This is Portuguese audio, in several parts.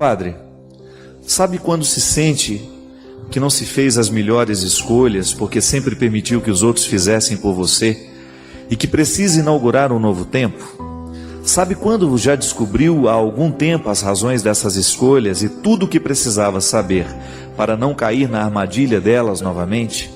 Padre, sabe quando se sente que não se fez as melhores escolhas porque sempre permitiu que os outros fizessem por você e que precisa inaugurar um novo tempo? Sabe quando já descobriu há algum tempo as razões dessas escolhas e tudo o que precisava saber para não cair na armadilha delas novamente?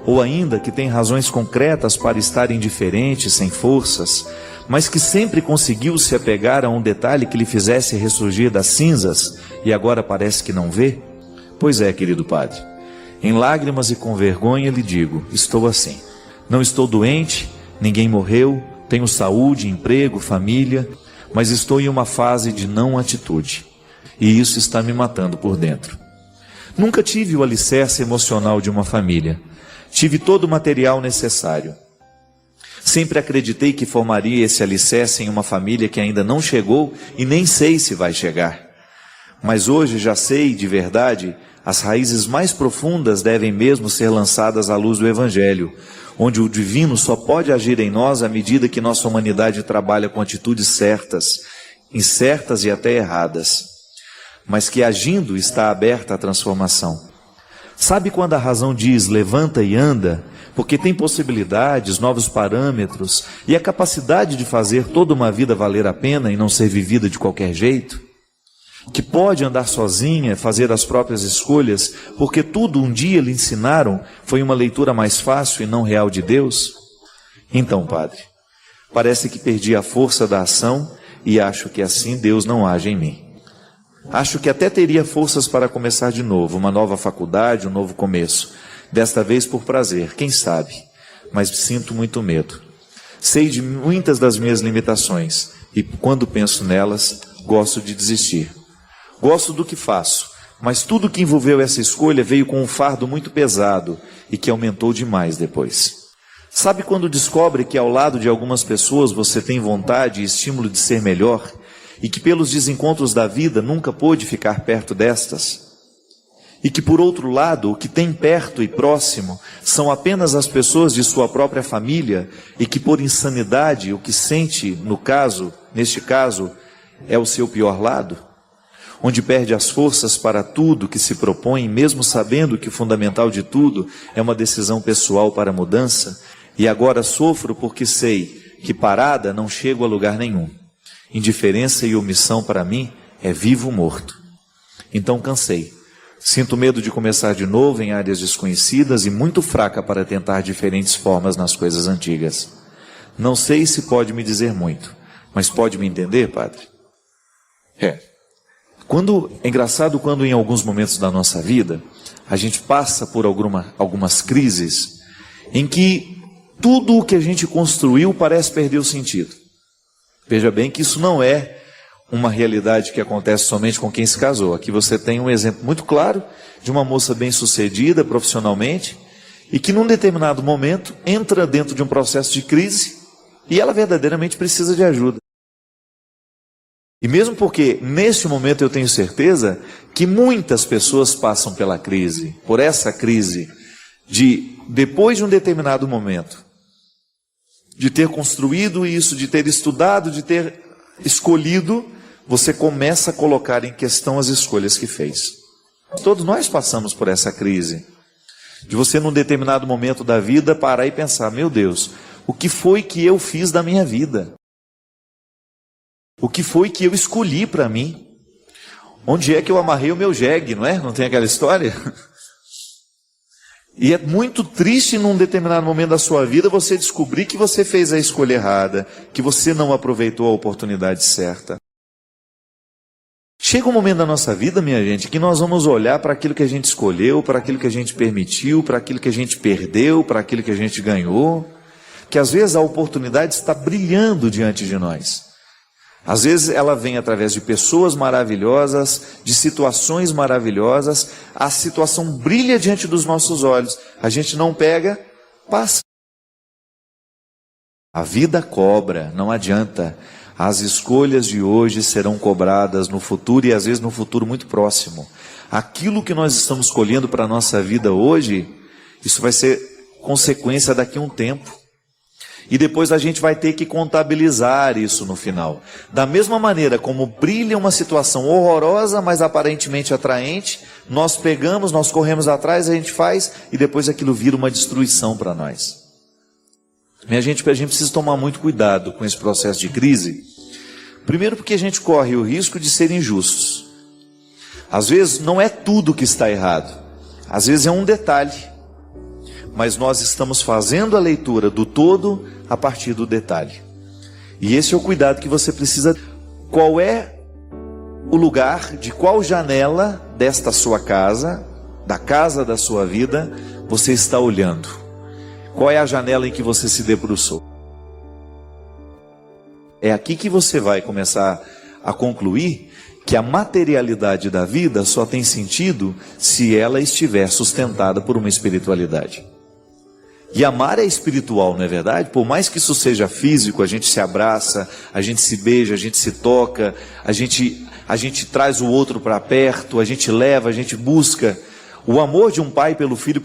Ou ainda que tem razões concretas para estar indiferente, sem forças, mas que sempre conseguiu se apegar a um detalhe que lhe fizesse ressurgir das cinzas e agora parece que não vê? Pois é, querido Padre, em lágrimas e com vergonha lhe digo, estou assim. Não estou doente, ninguém morreu, tenho saúde, emprego, família, mas estou em uma fase de não atitude, e isso está me matando por dentro. Nunca tive o alicerce emocional de uma família, tive todo o material necessário. Sempre acreditei que formaria esse alicerce em uma família que ainda não chegou e nem sei se vai chegar. Mas hoje já sei, de verdade, as raízes mais profundas devem mesmo ser lançadas à luz do Evangelho, onde o divino só pode agir em nós à medida que nossa humanidade trabalha com atitudes certas, incertas e até erradas, mas que agindo está aberta à transformação. Sabe quando a razão diz levanta e anda, porque tem possibilidades, novos parâmetros e a capacidade de fazer toda uma vida valer a pena e não ser vivida de qualquer jeito? Que pode andar sozinha, fazer as próprias escolhas, porque tudo um dia lhe ensinaram foi uma leitura mais fácil e não real de Deus? Então, Padre, parece que perdi a força da ação e acho que assim Deus não age em mim. Acho que até teria forças para começar de novo, uma nova faculdade, um novo começo. Desta vez por prazer, quem sabe? Mas sinto muito medo. Sei de muitas das minhas limitações e quando penso nelas, gosto de desistir. Gosto do que faço, mas tudo que envolveu essa escolha veio com um fardo muito pesado e que aumentou demais depois. Sabe quando descobre que ao lado de algumas pessoas você tem vontade e estímulo de ser melhor e que pelos desencontros da vida nunca pôde ficar perto destas? E que por outro lado, o que tem perto e próximo são apenas as pessoas de sua própria família e que por insanidade o que sente neste caso, é o seu pior lado? Onde perde as forças para tudo que se propõe, mesmo sabendo que o fundamental de tudo é uma decisão pessoal para a mudança, e agora sofro porque sei que parada não chego a lugar nenhum. Indiferença e omissão para mim é vivo ou morto. Então cansei. Sinto medo de começar de novo em áreas desconhecidas e muito fraca para tentar diferentes formas nas coisas antigas. Não sei se pode me dizer muito, mas pode me entender, Padre? É engraçado quando em alguns momentos da nossa vida, a gente passa por algumas crises em que tudo o que a gente construiu parece perder o sentido. Veja bem que isso não é uma realidade que acontece somente com quem se casou. Aqui você tem um exemplo muito claro de uma moça bem-sucedida profissionalmente e que num determinado momento entra dentro de um processo de crise e ela verdadeiramente precisa de ajuda. E mesmo porque, neste momento, eu tenho certeza que muitas pessoas passam pela crise, por essa crise, depois de um determinado momento, de ter construído isso, de ter estudado, de ter escolhido, você começa a colocar em questão as escolhas que fez. Todos nós passamos por essa crise, de você, num determinado momento da vida, parar e pensar, meu Deus, o que foi que eu fiz da minha vida? O que foi que eu escolhi para mim? Onde é que eu amarrei o meu jegue, não é? Não tem aquela história? E é muito triste num determinado momento da sua vida você descobrir que você fez a escolha errada, que você não aproveitou a oportunidade certa. Chega um momento da nossa vida, minha gente, que nós vamos olhar para aquilo que a gente escolheu, para aquilo que a gente permitiu, para aquilo que a gente perdeu, para aquilo que a gente ganhou, que às vezes a oportunidade está brilhando diante de nós. Às vezes ela vem através de pessoas maravilhosas, de situações maravilhosas, a situação brilha diante dos nossos olhos, a gente não pega, passa. A vida cobra, não adianta. As escolhas de hoje serão cobradas no futuro e às vezes no futuro muito próximo. Aquilo que nós estamos escolhendo para a nossa vida hoje, isso vai ser consequência daqui a um tempo. E depois a gente vai ter que contabilizar isso no final. Da mesma maneira como brilha uma situação horrorosa, mas aparentemente atraente, nós pegamos, nós corremos atrás, a gente faz, e depois aquilo vira uma destruição para nós. Minha gente, a gente precisa tomar muito cuidado com esse processo de crise. Primeiro porque a gente corre o risco de ser injustos. Às vezes não é tudo que está errado. Às vezes é um detalhe. Mas nós estamos fazendo a leitura do todo a partir do detalhe. E esse é o cuidado que você precisa. Qual é o lugar, de qual janela desta sua casa, da casa da sua vida, você está olhando? Qual é a janela em que você se debruçou? É aqui que você vai começar a concluir que a materialidade da vida só tem sentido se ela estiver sustentada por uma espiritualidade. E amar é espiritual, não é verdade? Por mais que isso seja físico, a gente se abraça, a gente se beija, a gente se toca, a gente traz o outro para perto, a gente leva, a gente busca. O amor de um pai pelo filho,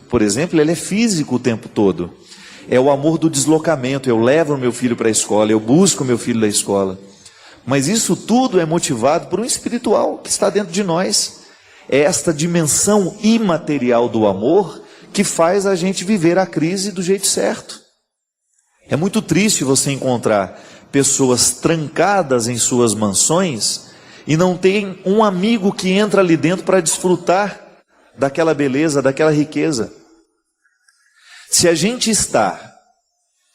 por exemplo, ele é físico o tempo todo. É o amor do deslocamento. Eu levo o meu filho para a escola, eu busco o meu filho da escola. Mas isso tudo é motivado por um espiritual que está dentro de nós. É esta dimensão imaterial do amor que faz a gente viver a crise do jeito certo. É muito triste você encontrar pessoas trancadas em suas mansões e não tem um amigo que entra ali dentro para desfrutar daquela beleza, daquela riqueza. Se a gente está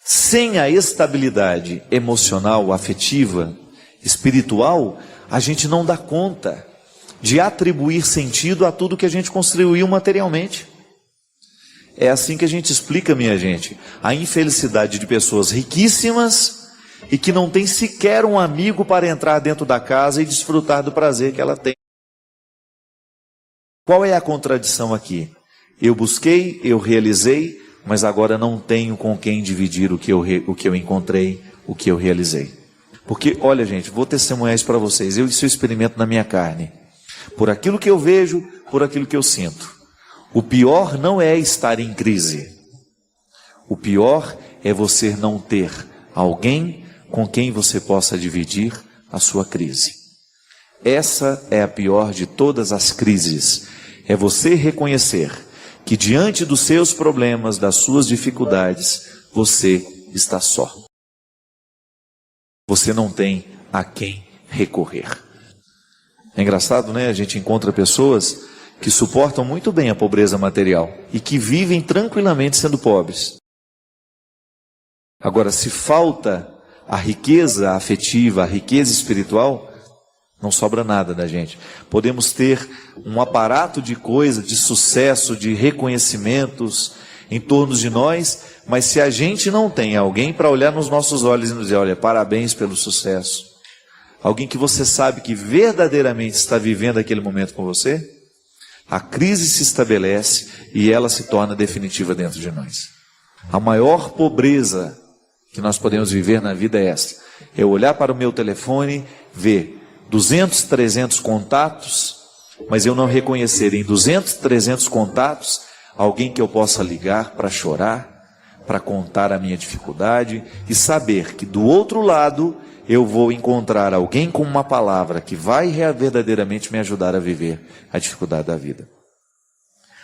sem a estabilidade emocional, afetiva, espiritual, a gente não dá conta de atribuir sentido a tudo que a gente construiu materialmente. É assim que a gente explica, minha gente, a infelicidade de pessoas riquíssimas e que não tem sequer um amigo para entrar dentro da casa e desfrutar do prazer que ela tem. Qual é a contradição aqui? Eu busquei, eu realizei, mas agora não tenho com quem dividir o que eu encontrei, o que eu realizei. Porque, olha gente, vou testemunhar isso para vocês, isso eu experimento na minha carne. Por aquilo que eu vejo, por aquilo que eu sinto. O pior não é estar em crise. O pior é você não ter alguém com quem você possa dividir a sua crise. Essa é a pior de todas as crises. É você reconhecer que diante dos seus problemas, das suas dificuldades, você está só. Você não tem a quem recorrer. É engraçado, né? A gente encontra pessoas que suportam muito bem a pobreza material e que vivem tranquilamente sendo pobres. Agora, se falta a riqueza afetiva, a riqueza espiritual, não sobra nada da gente. Podemos ter um aparato de coisas, de sucesso, de reconhecimentos em torno de nós, mas se a gente não tem alguém para olhar nos nossos olhos e nos dizer, olha, parabéns pelo sucesso, alguém que você sabe que verdadeiramente está vivendo aquele momento com você, a crise se estabelece e ela se torna definitiva dentro de nós. A maior pobreza que nós podemos viver na vida é esta. Eu olhar para o meu telefone, ver 200, 300 contatos, mas eu não reconhecer em 200, 300 contatos alguém que eu possa ligar para chorar, para contar a minha dificuldade e saber que do outro lado eu vou encontrar alguém com uma palavra que vai verdadeiramente me ajudar a viver a dificuldade da vida.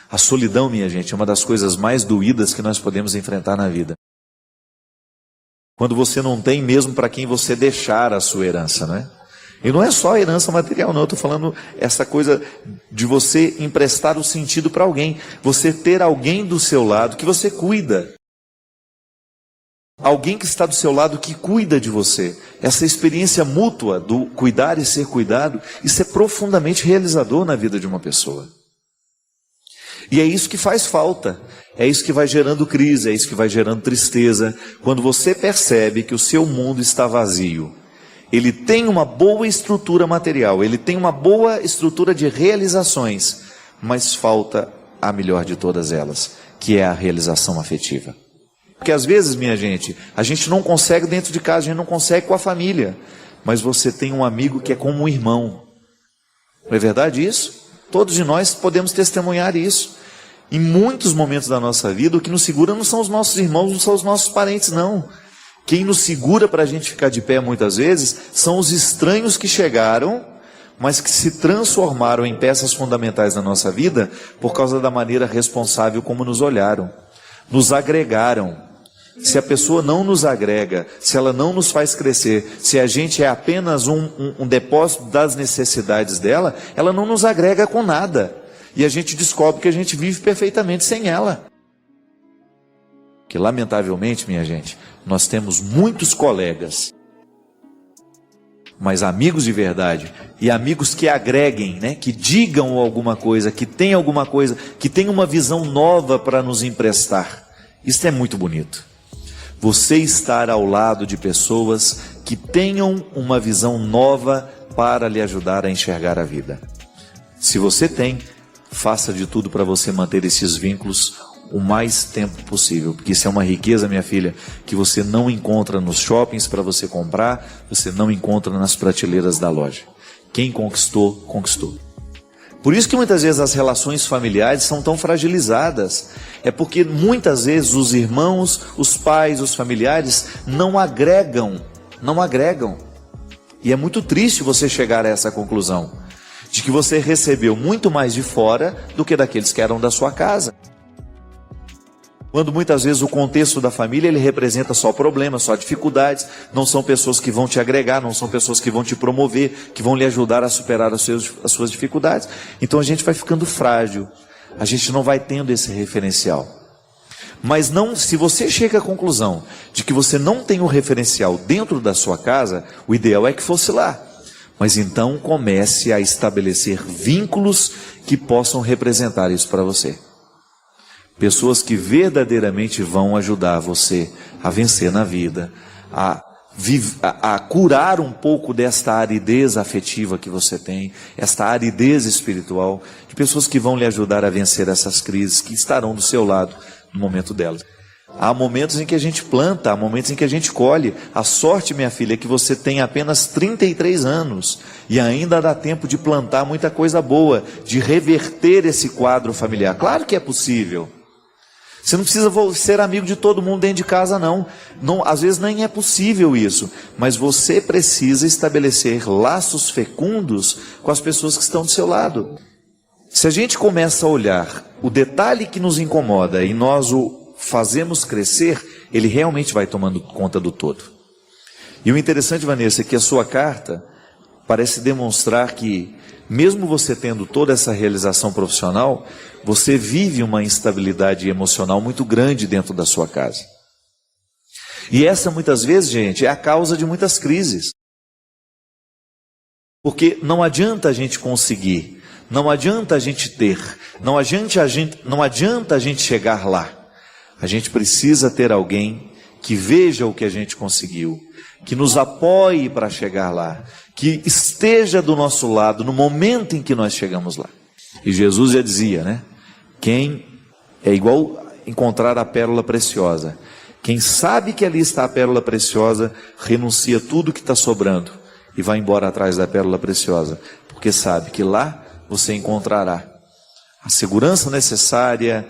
A solidão, minha gente, é uma das coisas mais doídas que nós podemos enfrentar na vida. Quando você não tem mesmo para quem você deixar a sua herança, não é? E não é só a herança material, não. Eu estou falando essa coisa de você emprestar o sentido para alguém. Você ter alguém do seu lado que você cuida. Alguém que está do seu lado que cuida de você. Essa experiência mútua do cuidar e ser cuidado, isso é profundamente realizador na vida de uma pessoa. E é isso que faz falta. É isso que vai gerando crise, é isso que vai gerando tristeza. Quando você percebe que o seu mundo está vazio. Ele tem uma boa estrutura material, ele tem uma boa estrutura de realizações, mas falta a melhor de todas elas, que é a realização afetiva. Porque às vezes, minha gente, a gente não consegue dentro de casa, a gente não consegue com a família, mas você tem um amigo que é como um irmão. Não é verdade isso? Todos de nós podemos testemunhar isso. Em muitos momentos da nossa vida, o que nos segura não são os nossos irmãos, não são os nossos parentes, não. Quem nos segura para a gente ficar de pé muitas vezes são os estranhos que chegaram, mas que se transformaram em peças fundamentais na nossa vida por causa da maneira responsável como nos olharam, nos agregaram. Se a pessoa não nos agrega, se ela não nos faz crescer, se a gente é apenas um depósito das necessidades dela, ela não nos agrega com nada. E a gente descobre que a gente vive perfeitamente sem ela. Que lamentavelmente, minha gente, nós temos muitos colegas, mas amigos de verdade, e amigos que agreguem, né? Que digam alguma coisa, que tenham alguma coisa, que tenham uma visão nova para nos emprestar. Isso é muito bonito. Você estar ao lado de pessoas que tenham uma visão nova para lhe ajudar a enxergar a vida. Se você tem, faça de tudo para você manter esses vínculos o mais tempo possível, porque isso é uma riqueza, minha filha, que você não encontra nos shoppings para você comprar, você não encontra nas prateleiras da loja. Quem conquistou, conquistou. Por isso que muitas vezes as relações familiares são tão fragilizadas. É porque muitas vezes os irmãos, os pais, os familiares não agregam. E é muito triste você chegar a essa conclusão, de que você recebeu muito mais de fora do que daqueles que eram da sua casa. Quando muitas vezes o contexto da família ele representa só problemas, só dificuldades, não são pessoas que vão te agregar, não são pessoas que vão te promover, que vão lhe ajudar a superar as suas dificuldades. Então a gente vai ficando frágil, a gente não vai tendo esse referencial. Mas não, se você chega à conclusão de que você não tem um referencial dentro da sua casa, o ideal é que fosse lá. Mas então comece a estabelecer vínculos que possam representar isso para você. Pessoas que verdadeiramente vão ajudar você a vencer na vida, a curar um pouco desta aridez afetiva que você tem, esta aridez espiritual, de pessoas que vão lhe ajudar a vencer essas crises, que estarão do seu lado no momento delas. Há momentos em que a gente planta, há momentos em que a gente colhe. A sorte, minha filha, é que você tem apenas 33 anos e ainda dá tempo de plantar muita coisa boa, de reverter esse quadro familiar. Claro que é possível. Você não precisa ser amigo de todo mundo dentro de casa, não. Às vezes nem é possível isso. Mas você precisa estabelecer laços fecundos com as pessoas que estão do seu lado. Se a gente começa a olhar o detalhe que nos incomoda e nós o fazemos crescer, ele realmente vai tomando conta do todo. E o interessante, Vanessa, é que a sua carta parece demonstrar que, mesmo você tendo toda essa realização profissional, você vive uma instabilidade emocional muito grande dentro da sua casa. E essa, muitas vezes, gente, é a causa de muitas crises. Porque não adianta a gente conseguir, não adianta a gente ter, não adianta a gente chegar lá. A gente precisa ter alguém que veja o que a gente conseguiu, que nos apoie para chegar lá, que esteja do nosso lado no momento em que nós chegamos lá. E Jesus já dizia, né? Quem é igual encontrar a pérola preciosa. Quem sabe que ali está a pérola preciosa, renuncia tudo que está sobrando e vai embora atrás da pérola preciosa, porque sabe que lá você encontrará a segurança necessária,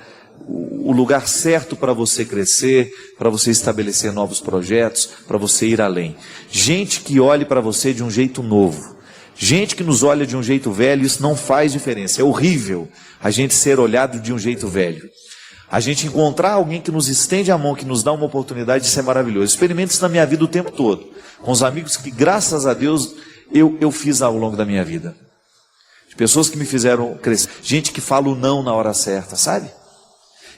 o lugar certo para você crescer, para você estabelecer novos projetos, para você ir além. Gente que olhe para você de um jeito novo. Gente que nos olha de um jeito velho, isso não faz diferença. É horrível a gente ser olhado de um jeito velho. A gente encontrar alguém que nos estende a mão, que nos dá uma oportunidade, isso é maravilhoso. Experimento isso na minha vida o tempo todo. Com os amigos que, graças a Deus, eu fiz ao longo da minha vida. De pessoas que me fizeram crescer. Gente que fala o não na hora certa, sabe?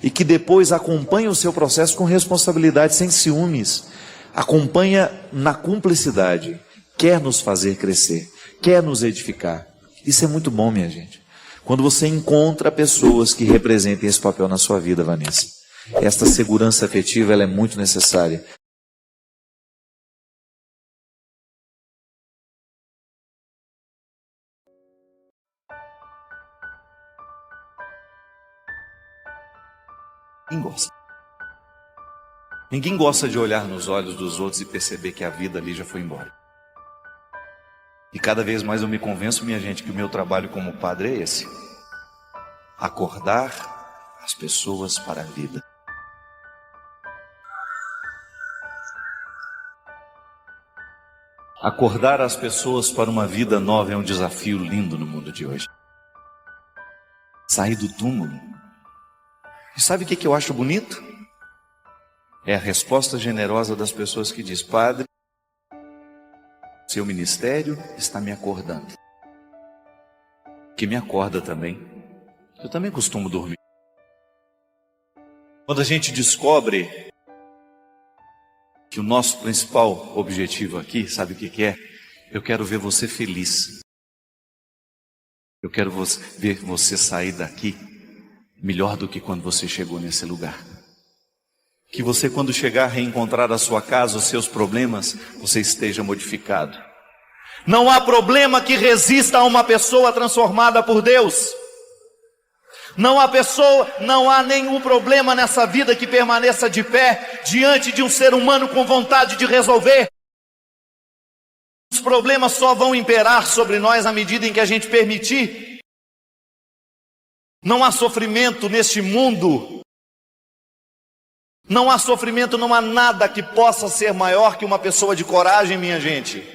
E que depois acompanha o seu processo com responsabilidade, sem ciúmes. Acompanha na cumplicidade. Quer nos fazer crescer. Quer nos edificar. Isso é muito bom, minha gente. Quando você encontra pessoas que representem esse papel na sua vida, Vanessa. Esta segurança afetiva, ela é muito necessária. Ninguém gosta. Ninguém gosta de olhar nos olhos dos outros e perceber que a vida ali já foi embora. E cada vez mais eu me convenço, minha gente, que o meu trabalho como padre é esse. Acordar as pessoas para a vida. Acordar as pessoas para uma vida nova é um desafio lindo no mundo de hoje. Sair do túmulo. E sabe o que eu acho bonito? É a resposta generosa das pessoas que diz: Padre, seu ministério está me acordando. Que me acorda também. Eu também costumo dormir. Quando a gente descobre que o nosso principal objetivo aqui, sabe o que é? Eu quero ver você feliz. Eu quero ver você sair daqui melhor do que quando você chegou nesse lugar. Que você, quando chegar a reencontrar a sua casa, os seus problemas, você esteja modificado. Não há problema que resista a uma pessoa transformada por Deus. Não há nenhum problema nessa vida que permaneça de pé diante de um ser humano com vontade de resolver. Os problemas só vão imperar sobre nós à medida em que a gente permitir. Não há sofrimento neste mundo. Não há sofrimento, não há nada que possa ser maior que uma pessoa de coragem, minha gente.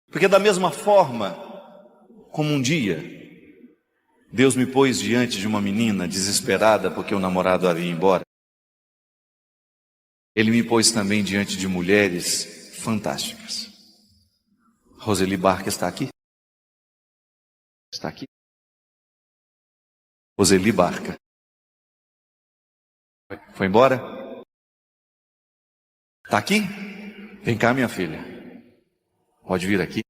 Porque da mesma forma, como um dia Deus me pôs diante de uma menina desesperada porque o namorado havia ido embora, Ele me pôs também diante de mulheres fantásticas. Roseli Barca está aqui? Está aqui? Roseli Barca. Foi embora? Está aqui? Vem cá, minha filha. Pode vir aqui.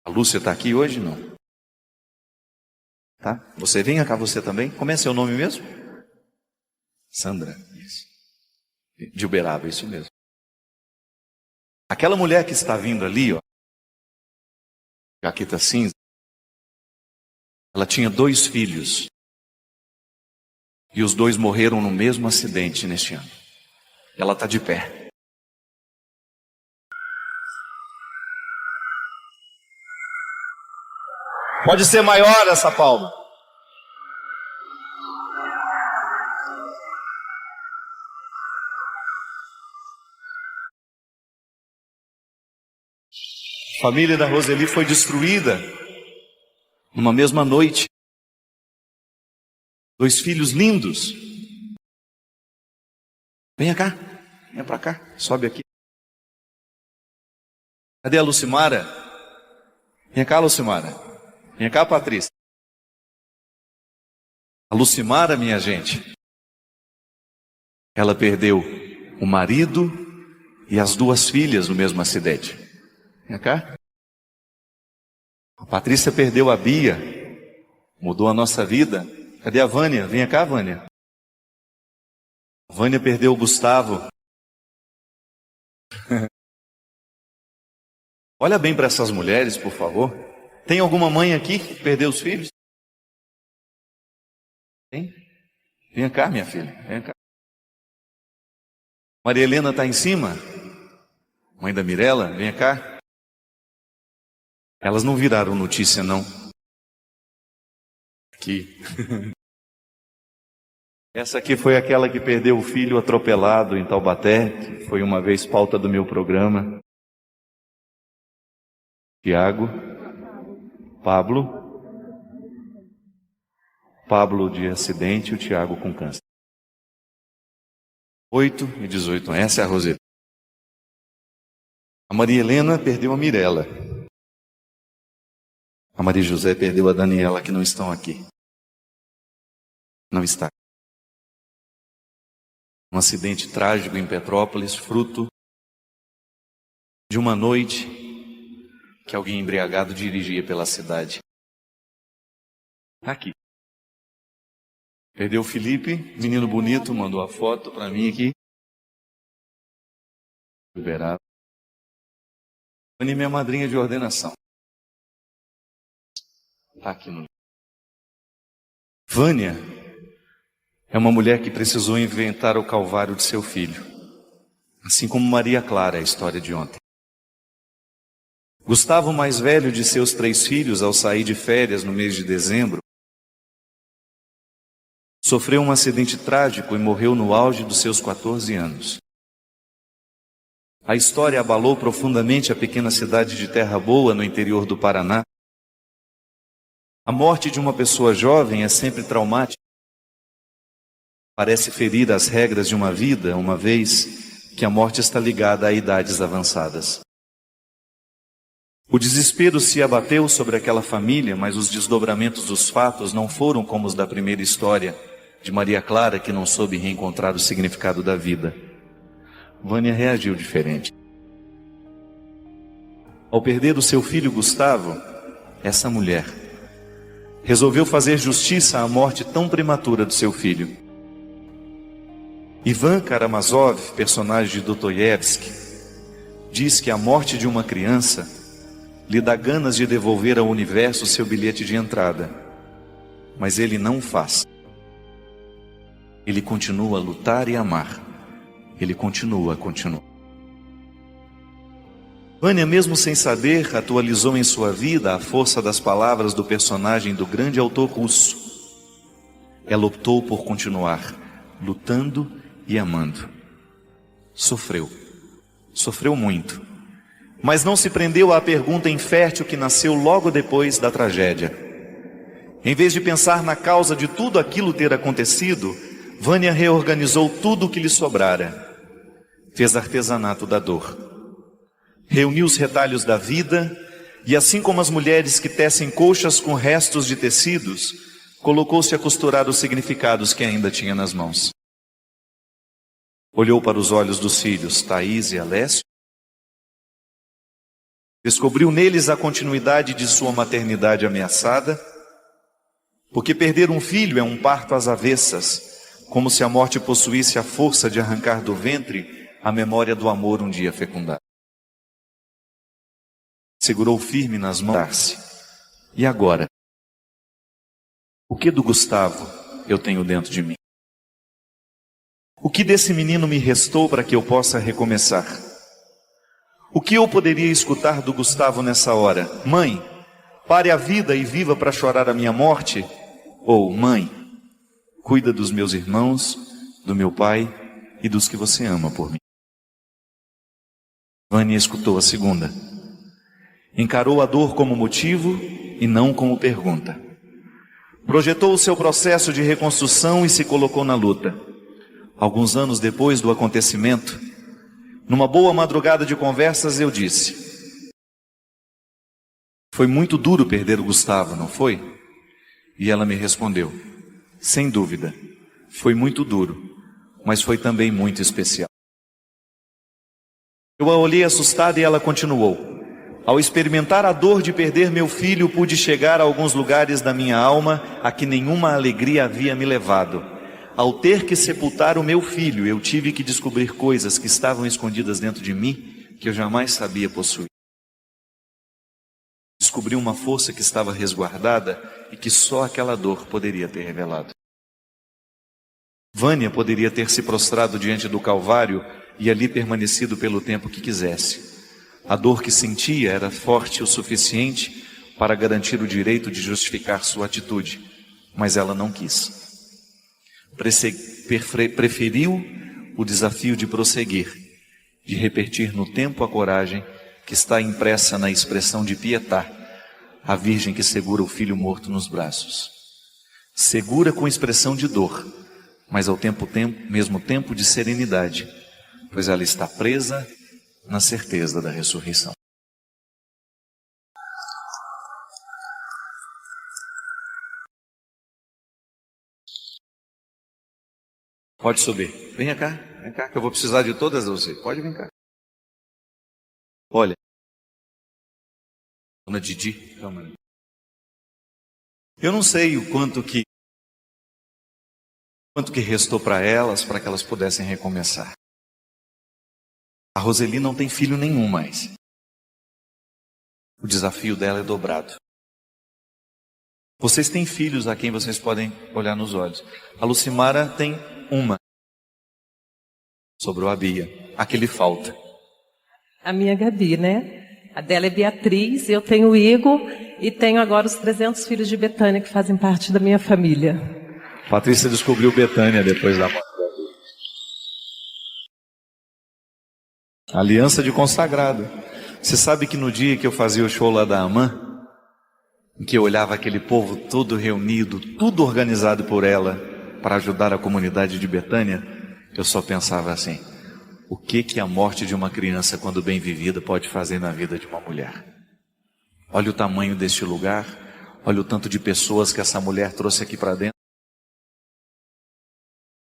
A Lúcia está aqui hoje? Não. Tá? Você venha cá, você também. Como é seu nome mesmo? Sandra. Isso. De Uberaba, isso mesmo. Aquela mulher que está vindo ali, ó, jaqueta cinza, ela tinha 2 filhos. E os 2 morreram no mesmo acidente neste ano. Ela está de pé. Pode ser maior essa palma. A família da Roseli foi destruída numa mesma noite. 2 filhos lindos. Venha cá, venha para cá, sobe aqui. Cadê a Lucimara? Venha cá, Lucimara. Venha cá, Patrícia. A Lucimara, minha gente, ela perdeu o marido e as 2 filhas no mesmo acidente. Venha cá. A Patrícia perdeu a Bia, mudou a nossa vida. Cadê a Vânia? Venha cá, Vânia. A Vânia perdeu o Gustavo. Olha bem para essas mulheres, por favor. Tem alguma mãe aqui que perdeu os filhos? Tem? Venha cá, minha filha. Venha cá. Maria Helena está em cima? Mãe da Mirella? Venha cá. Elas não viraram notícia, não. Aqui. Essa aqui foi aquela que perdeu o filho atropelado em Taubaté, que foi uma vez pauta do meu programa. Tiago, Pablo de acidente e o Tiago com câncer. 8 e 18 anos. Essa é a Roseli. A Maria Helena perdeu a Mirella. A Maria José perdeu a Daniela, que não estão aqui. Não está. Um acidente trágico em Petrópolis, fruto de uma noite que alguém embriagado dirigia pela cidade. Aqui. Perdeu o Felipe, menino bonito, mandou a foto para mim aqui. Liberado. Minha madrinha de ordenação. Está aqui no. Vânia é uma mulher que precisou inventar o calvário de seu filho. Assim como Maria Clara, a história de ontem. Gustavo, mais velho de seus 3 filhos, ao sair de férias no mês de dezembro, Sofreu um acidente trágico e morreu no auge dos seus 14 anos. A história abalou profundamente a pequena cidade de Terra Boa, no interior do Paraná. A morte de uma pessoa jovem é sempre traumática. Parece ferir as regras de uma vida, uma vez que a morte está ligada a idades avançadas. O desespero se abateu sobre aquela família, mas os desdobramentos dos fatos não foram como os da primeira história de Maria Clara, que não soube reencontrar o significado da vida. Vânia reagiu diferente. Ao perder o seu filho Gustavo, essa mulher resolveu fazer justiça à morte tão prematura do seu filho. Ivan Karamazov, personagem de Dostoiévski, diz que a morte de uma criança lhe dá ganas de devolver ao universo seu bilhete de entrada, mas ele não o faz. Ele continua a lutar e amar. Ele continua. Vânia, mesmo sem saber, atualizou em sua vida a força das palavras do personagem do grande autor russo. Ela optou por continuar, lutando e amando. Sofreu muito, mas não se prendeu à pergunta infértil que nasceu logo depois da tragédia. Em vez de pensar na causa de tudo aquilo ter acontecido, Vânia reorganizou tudo o que lhe sobrara. Fez artesanato da dor. Reuniu os retalhos da vida e, assim como as mulheres que tecem colchas com restos de tecidos, colocou-se a costurar os significados que ainda tinha nas mãos. Olhou para os olhos dos filhos, Thaís e Alessio. Descobriu neles a continuidade de sua maternidade ameaçada, porque perder um filho é um parto às avessas, como se a morte possuísse a força de arrancar do ventre a memória do amor um dia fecundado. Segurou firme nas mãos. E agora? O que do Gustavo eu tenho dentro de mim? O que desse menino me restou para que eu possa recomeçar? O que eu poderia escutar do Gustavo nessa hora? Mãe, pare a vida e viva para chorar a minha morte? Ou, mãe, cuida dos meus irmãos, do meu pai e dos que você ama por mim. Vânia escutou a segunda. Encarou a dor como motivo e não como pergunta. Projetou o seu processo de reconstrução e se colocou na luta. Alguns anos depois do acontecimento, numa boa madrugada de conversas, eu disse: foi muito duro perder o Gustavo, não foi? E ela me respondeu: sem dúvida, foi muito duro, mas foi também muito especial. Eu a olhei assustada e ela continuou: ao experimentar a dor de perder meu filho, pude chegar a alguns lugares da minha alma a que nenhuma alegria havia me levado. Ao ter que sepultar o meu filho, eu tive que descobrir coisas que estavam escondidas dentro de mim, que eu jamais sabia possuir. Descobri uma força que estava resguardada e que só aquela dor poderia ter revelado. Vânia poderia ter se prostrado diante do Calvário e ali permanecido pelo tempo que quisesse. A dor que sentia era forte o suficiente para garantir o direito de justificar sua atitude, mas ela não quis. Preferiu o desafio de prosseguir, de repetir no tempo a coragem que está impressa na expressão de Pietà, a virgem que segura o filho morto nos braços. Segura com expressão de dor, mas ao mesmo tempo de serenidade, pois ela está presa na certeza da ressurreição. Pode subir. Venha cá, que eu vou precisar de todas vocês. Pode vir cá. Olha, dona Didi, calma aí. Eu não sei o quanto que restou para que elas pudessem recomeçar. A Roseli não tem filho nenhum mais. O desafio dela é dobrado. Vocês têm filhos a quem vocês podem olhar nos olhos. A Lucimara tem uma. Sobrou a Bia. A que lhe falta? A minha Gabi, né? A dela é Beatriz, eu tenho o Igor e tenho agora os 300 filhos de Betânia que fazem parte da minha família. Patrícia descobriu Betânia depois da morte. Aliança de consagrado. Você sabe que no dia que eu fazia o show lá da AMAN, em que eu olhava aquele povo todo reunido, tudo organizado por ela, para ajudar a comunidade de Betânia, eu só pensava assim: o que a morte de uma criança, quando bem vivida, pode fazer na vida de uma mulher? Olha o tamanho deste lugar, olha o tanto de pessoas que essa mulher trouxe aqui para dentro.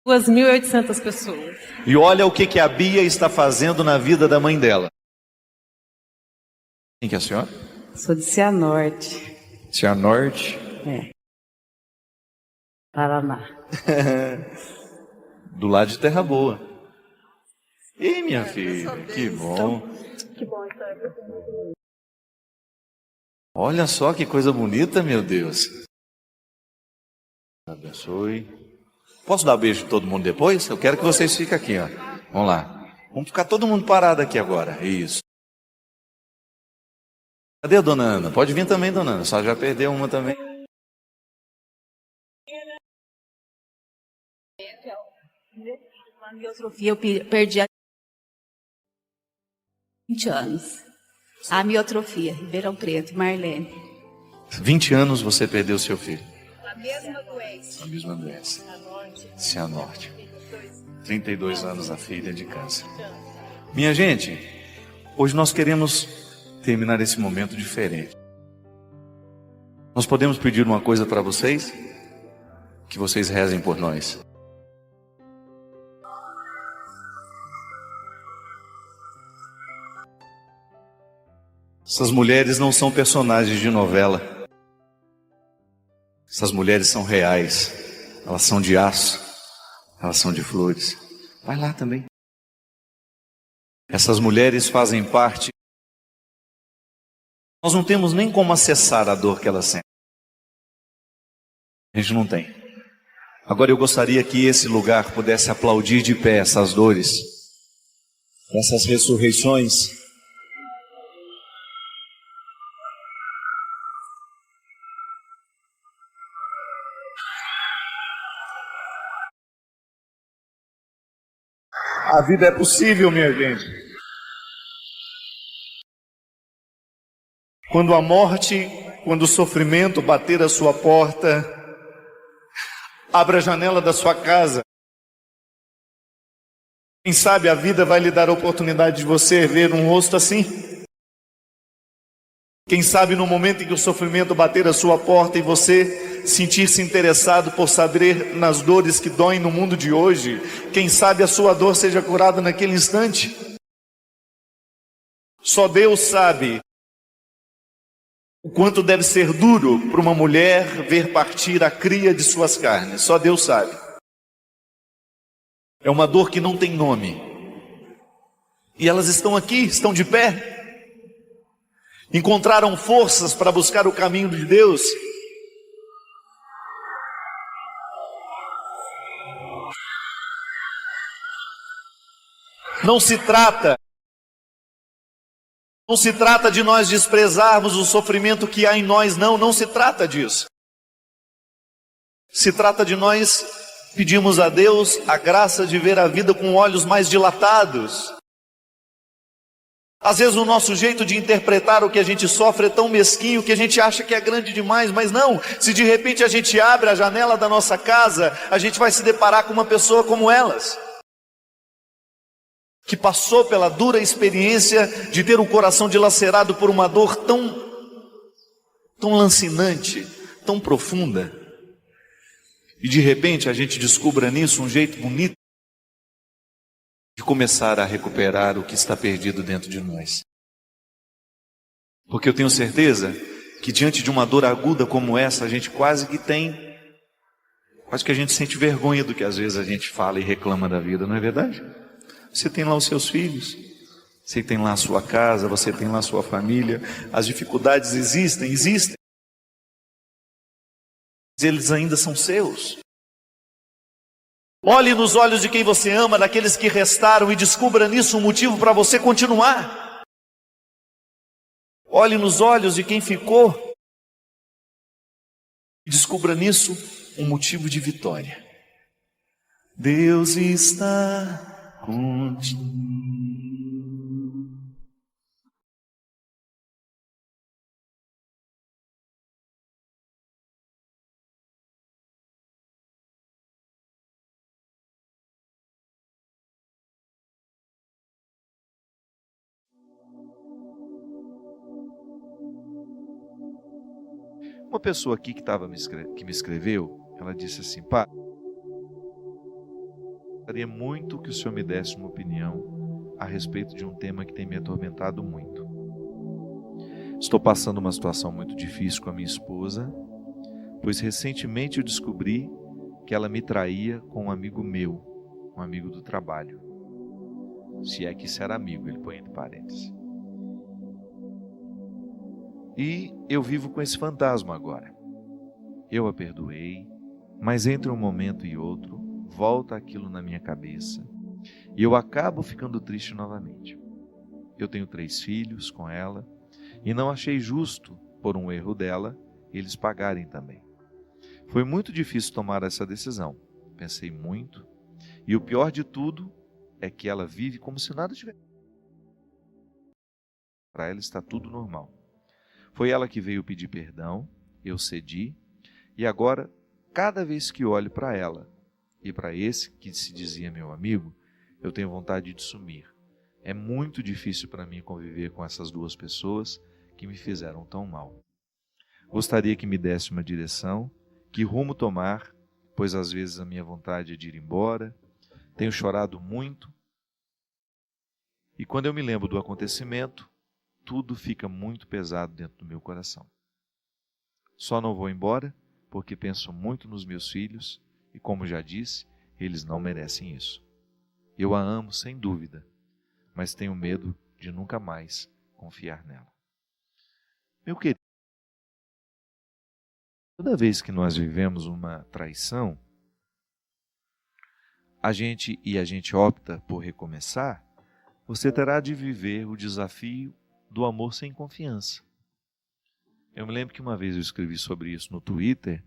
2.800 pessoas. E olha o que a Bia está fazendo na vida da mãe dela. Quem que é a senhora? Sou de Cianorte. Cianorte? É. Paraná. Do lado de Terra Boa. E minha filha, que bom. Que bom estar aqui. Olha só que coisa bonita, meu Deus. Abençoe. Posso dar um beijo em todo mundo depois? Eu quero que vocês fiquem aqui, ó. Vamos lá. Vamos ficar todo mundo parado aqui agora. Isso. Cadê a dona Ana? Pode vir também, dona Ana. Só já perdeu uma também. A miotrofia eu perdi há 20 anos. A miotrofia, Ribeirão Preto, Marlene. 20 anos você perdeu seu filho. A mesma doença. A mesma doença. Cianorte. 32 anos a filha de câncer. Minha gente, hoje nós queremos terminar esse momento diferente. Nós podemos pedir uma coisa para vocês? Que vocês rezem por nós. Essas mulheres não são personagens de novela. Essas mulheres são reais. Elas são de aço. Elas são de flores. Vai lá também. Essas mulheres fazem parte. Nós não temos nem como acessar a dor que elas sentem. A gente não tem. Agora eu gostaria que esse lugar pudesse aplaudir de pé essas dores, essas ressurreições. A vida é possível, minha gente. Quando a morte, quando o sofrimento bater a sua porta, abra a janela da sua casa. Quem sabe a vida vai lhe dar a oportunidade de você ver um rosto assim. Quem sabe no momento em que o sofrimento bater a sua porta e você sentir-se interessado por saber nas dores que doem no mundo de hoje, quem sabe a sua dor seja curada naquele instante. Só Deus sabe o quanto deve ser duro para uma mulher ver partir a cria de suas carnes. Só Deus sabe. É uma dor que não tem nome. E elas estão aqui, estão de pé. Encontraram forças para buscar o caminho de Deus. Não se trata de nós desprezarmos o sofrimento que há em nós, não se trata disso. Se trata de nós pedirmos a Deus a graça de ver a vida com olhos mais dilatados. Às vezes o nosso jeito de interpretar o que a gente sofre é tão mesquinho que a gente acha que é grande demais, mas não. Se de repente a gente abre a janela da nossa casa, a gente vai se deparar com uma pessoa como elas, que passou pela dura experiência de ter o coração dilacerado por uma dor tão lancinante, tão profunda. E de repente a gente descubra nisso um jeito bonito de começar a recuperar o que está perdido dentro de nós. Porque eu tenho certeza que diante de uma dor aguda como essa, a gente quase que a gente sente vergonha do que às vezes a gente fala e reclama da vida, não é verdade? Você tem lá os seus filhos, você tem lá a sua casa, você tem lá a sua família, as dificuldades existem, eles ainda são seus. Olhe nos olhos de quem você ama, daqueles que restaram, e descubra nisso um motivo para você continuar. Olhe nos olhos de quem ficou e descubra nisso um motivo de vitória. Deus está contigo. Uma pessoa aqui que me escreveu, ela disse assim: Pá, gostaria muito que o senhor me desse uma opinião a respeito de um tema que tem me atormentado muito. Estou passando uma situação muito difícil com a minha esposa, pois recentemente eu descobri que ela me traía com um amigo meu, um amigo do trabalho. Se é que isso era amigo, ele põe entre parênteses. E eu vivo com esse fantasma agora. Eu a perdoei, mas entre um momento e outro, volta aquilo na minha cabeça e eu acabo ficando triste novamente. Eu tenho 3 filhos com ela e não achei justo, por um erro dela, eles pagarem também. Foi muito difícil tomar essa decisão. Pensei muito e o pior de tudo é que ela vive como se nada tivesse. Para ela está tudo normal. Foi ela que veio pedir perdão, eu cedi, e agora, cada vez que olho para ela e para esse que se dizia meu amigo, eu tenho vontade de sumir. É muito difícil para mim conviver com essas 2 pessoas que me fizeram tão mal. Gostaria que me desse uma direção, que rumo tomar, pois às vezes a minha vontade é de ir embora, tenho chorado muito, e quando eu me lembro do acontecimento, tudo fica muito pesado dentro do meu coração. Só não vou embora porque penso muito nos meus filhos e, como já disse, eles não merecem isso. Eu a amo sem dúvida, mas tenho medo de nunca mais confiar nela. Meu querido, toda vez que nós vivemos uma traição, a gente opta por recomeçar, você terá de viver o desafio do amor sem confiança. Eu me lembro que uma vez eu escrevi sobre isso no Twitter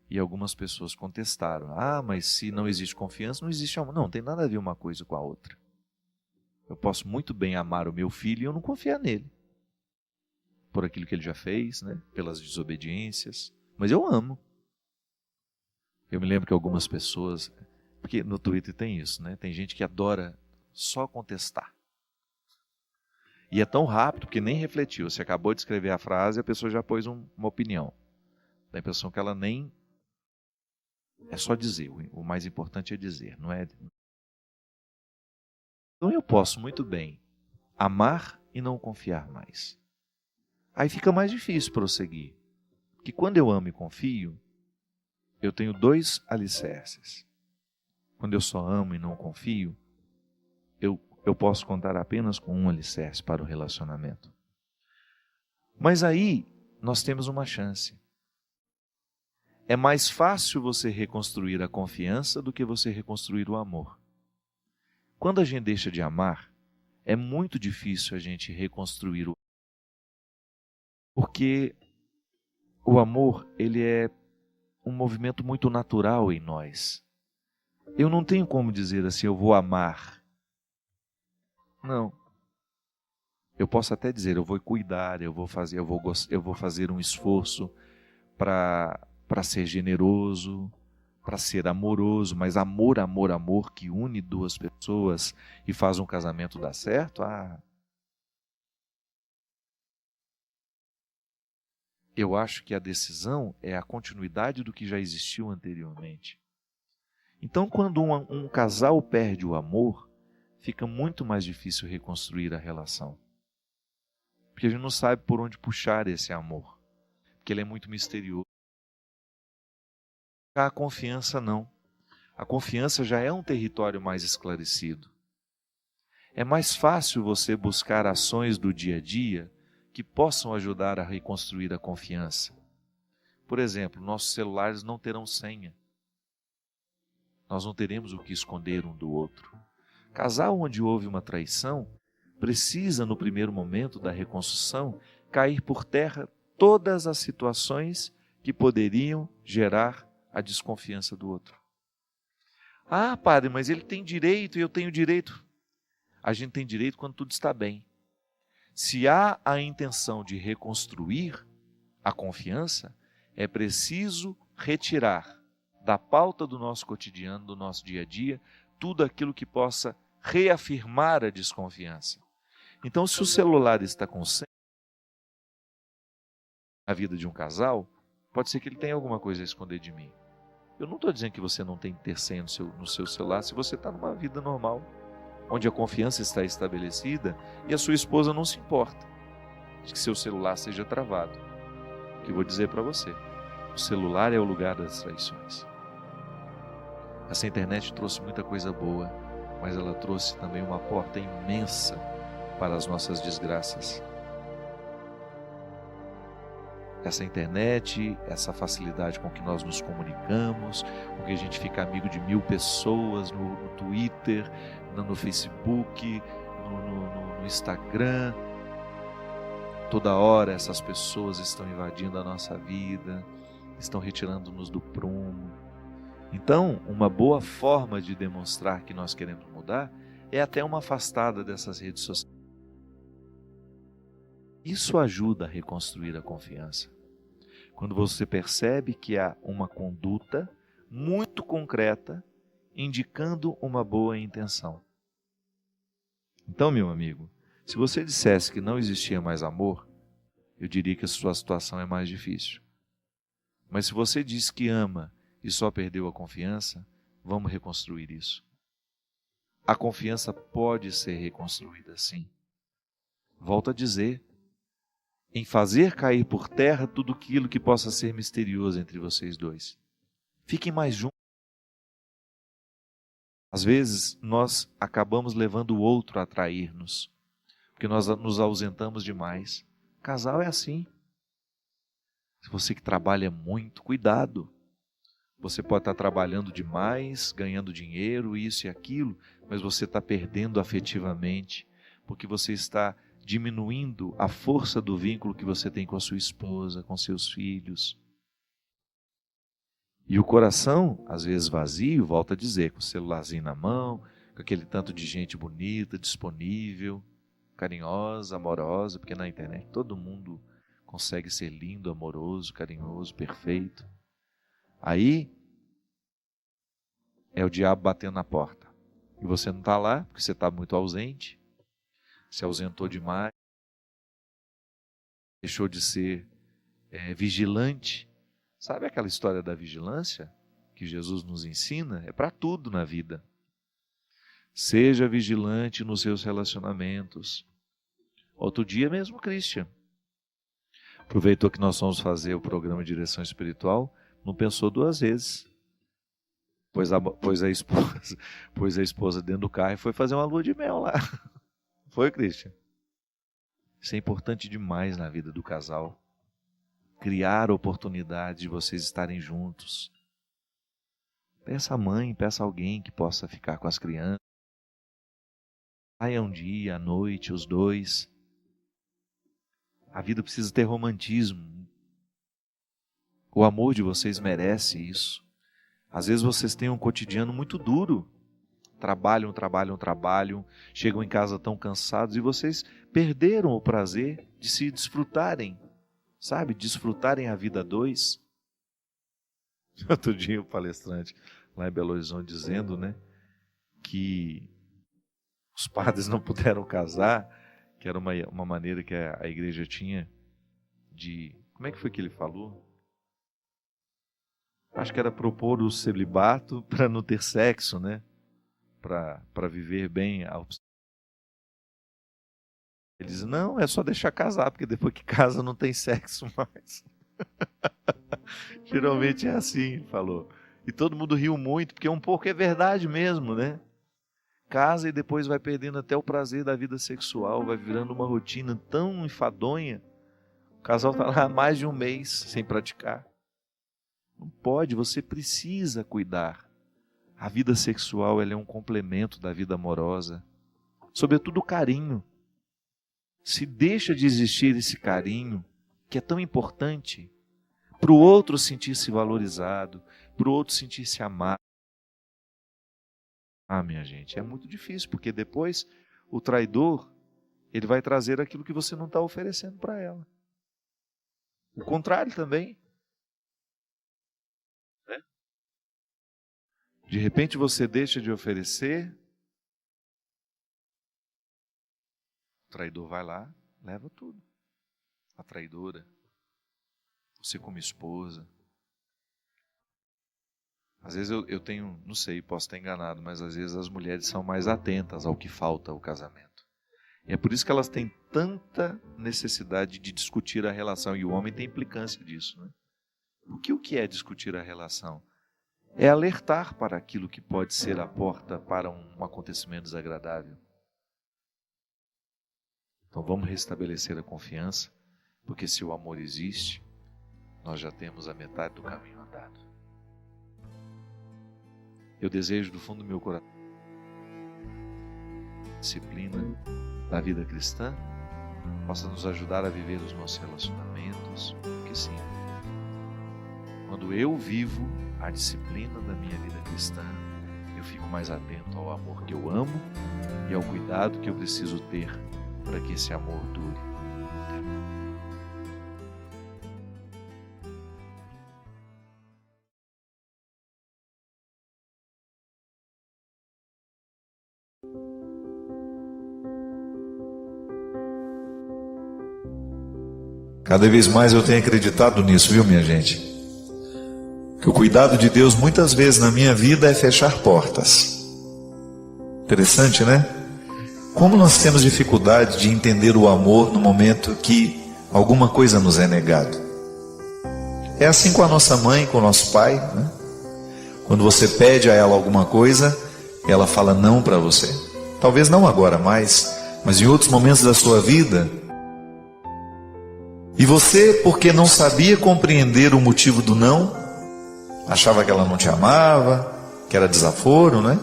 e algumas pessoas contestaram: mas se não existe confiança, não existe amor. Não tem nada a ver uma coisa com a outra. Eu posso muito bem amar o meu filho e eu não confiar nele. Por aquilo que ele já fez, né? Pelas desobediências. Mas eu amo. Eu me lembro que algumas pessoas... Porque no Twitter tem isso, né? Tem gente que adora só contestar. E é tão rápido, porque nem refletiu. Você acabou de escrever a frase e a pessoa já pôs uma opinião. Dá a impressão que ela nem... É só dizer. O mais importante é dizer, não é? Então eu posso muito bem amar e não confiar mais. Aí fica mais difícil prosseguir. Porque quando eu amo e confio, eu tenho 2 alicerces. Quando eu só amo e não confio, eu posso contar apenas com um alicerce para o relacionamento. Mas aí nós temos uma chance. É mais fácil você reconstruir a confiança do que você reconstruir o amor. Quando a gente deixa de amar, é muito difícil a gente reconstruir o amor. Porque o amor, ele é um movimento muito natural em nós. Eu não tenho como dizer assim, eu vou amar. Não. Eu posso até dizer, eu vou cuidar, eu vou fazer um esforço para ser generoso, para ser amoroso, mas amor, amor, amor que une 2 pessoas e faz um casamento dar certo, eu acho que a decisão é a continuidade do que já existiu anteriormente. Então, quando um casal perde o amor, fica muito mais difícil reconstruir a relação. Porque a gente não sabe por onde puxar esse amor. Porque ele é muito misterioso. A confiança não. A confiança já é um território mais esclarecido. É mais fácil você buscar ações do dia a dia que possam ajudar a reconstruir a confiança. Por exemplo, nossos celulares não terão senha. Nós não teremos o que esconder um do outro. Casal onde houve uma traição precisa, no primeiro momento da reconstrução, cair por terra todas as situações que poderiam gerar a desconfiança do outro. Ah, padre, mas ele tem direito e eu tenho direito. A gente tem direito quando tudo está bem. Se há a intenção de reconstruir a confiança, é preciso retirar da pauta do nosso cotidiano, do nosso dia a dia, tudo aquilo que possa reafirmar a desconfiança. Então, se o celular está com senha na vida de um casal, pode ser que ele tenha alguma coisa a esconder de mim. Eu não estou dizendo que você não tem que ter senha no seu celular se você está numa vida normal, onde a confiança está estabelecida e a sua esposa não se importa de que seu celular seja travado. O que eu vou dizer para você? O celular é o lugar das traições. Essa internet trouxe muita coisa boa, mas ela trouxe também uma porta imensa para as nossas desgraças. Essa internet, essa facilidade com que nós nos comunicamos, com que a gente fica amigo de 1000 pessoas no Twitter, no Facebook, no Instagram. Toda hora essas pessoas estão invadindo a nossa vida, estão retirando-nos do prumo. Então, uma boa forma de demonstrar que nós queremos mudar é até uma afastada dessas redes sociais. Isso ajuda a reconstruir a confiança. Quando você percebe que há uma conduta muito concreta indicando uma boa intenção. Então, meu amigo, se você dissesse que não existia mais amor, eu diria que a sua situação é mais difícil. Mas se você diz que ama e só perdeu a confiança, vamos reconstruir isso. A confiança pode ser reconstruída, sim. Volto a dizer, em fazer cair por terra tudo aquilo que possa ser misterioso entre vocês dois. Fiquem mais juntos. Às vezes, nós acabamos levando o outro a trair-nos, porque nós nos ausentamos demais. Casal é assim. Se você que trabalha muito, cuidado. Você pode estar trabalhando demais, ganhando dinheiro, isso e aquilo, mas você está perdendo afetivamente, porque você está diminuindo a força do vínculo que você tem com a sua esposa, com seus filhos. E o coração, às vezes vazio, volta a dizer, com o celularzinho na mão, com aquele tanto de gente bonita, disponível, carinhosa, amorosa, porque na internet todo mundo consegue ser lindo, amoroso, carinhoso, perfeito. Aí é o diabo batendo na porta. E você não está lá, porque você está muito ausente, se ausentou demais, deixou de ser vigilante. Sabe aquela história da vigilância que Jesus nos ensina? É para tudo na vida. Seja vigilante nos seus relacionamentos. Outro dia mesmo, Christian aproveitou que nós fomos fazer o programa de direção espiritual, não pensou 2 vezes. Pôs a esposa dentro do carro e foi fazer uma lua de mel lá. Foi, Christian? Isso é importante demais na vida do casal. Criar oportunidades de vocês estarem juntos. Peça a mãe, peça alguém que possa ficar com as crianças. Saia um dia, à noite, os dois. A vida precisa ter romantismo. O amor de vocês merece isso. Às vezes vocês têm um cotidiano muito duro. Trabalham, chegam em casa tão cansados e vocês perderam o prazer de se desfrutarem, sabe? Desfrutarem a vida a 2. Outro dia o palestrante lá em Belo Horizonte dizendo, que os padres não puderam casar, que era uma maneira que a igreja tinha de... Como é que foi que ele falou? Acho que era propor o celibato para não ter sexo, para viver bem a opção. Ele diz, não, é só deixar casar, porque depois que casa não tem sexo mais. Geralmente é assim, ele falou. E todo mundo riu muito, porque um pouco é verdade mesmo, Casa e depois vai perdendo até o prazer da vida sexual, vai virando uma rotina tão enfadonha. O casal está lá há mais de 1 mês sem praticar. Não pode, você precisa cuidar. A vida sexual ela é um complemento da vida amorosa. Sobretudo o carinho. Se deixa de existir esse carinho, que é tão importante, para o outro sentir-se valorizado, para o outro sentir-se amado. Ah, minha gente, é muito difícil, porque depois o traidor, ele vai trazer aquilo que você não está oferecendo para ela. O contrário também. Né? De repente você deixa de oferecer, o traidor vai lá, leva tudo. A traidora, você como esposa. Às vezes eu tenho, não sei, posso estar enganado, mas às vezes as mulheres são mais atentas ao que falta ao casamento. E é por isso que elas têm tanta necessidade de discutir a relação, e o homem tem implicância disso. Né? Porque o que é discutir a relação? É alertar para aquilo que pode ser a porta para um acontecimento desagradável. Então vamos restabelecer a confiança, porque se o amor existe, nós já temos a metade do caminho andado. Eu desejo do fundo do meu coração a disciplina da vida cristã possa nos ajudar a viver os nossos relacionamentos, porque sim, quando eu vivo a disciplina da minha vida cristã, eu fico mais atento ao amor que eu amo e ao cuidado que eu preciso ter para que esse amor dure. Cada vez mais eu tenho acreditado nisso, viu, minha gente? Que o cuidado de Deus muitas vezes na minha vida é fechar portas. Interessante, né? Como nós temos dificuldade de entender o amor no momento que alguma coisa nos é negado. É assim com a nossa mãe, com o nosso pai, né? Quando você pede a ela alguma coisa, ela fala não para você. Talvez não agora mais, mas em outros momentos da sua vida. E você, porque não sabia compreender o motivo do não, achava que ela não te amava, que era desaforo, né?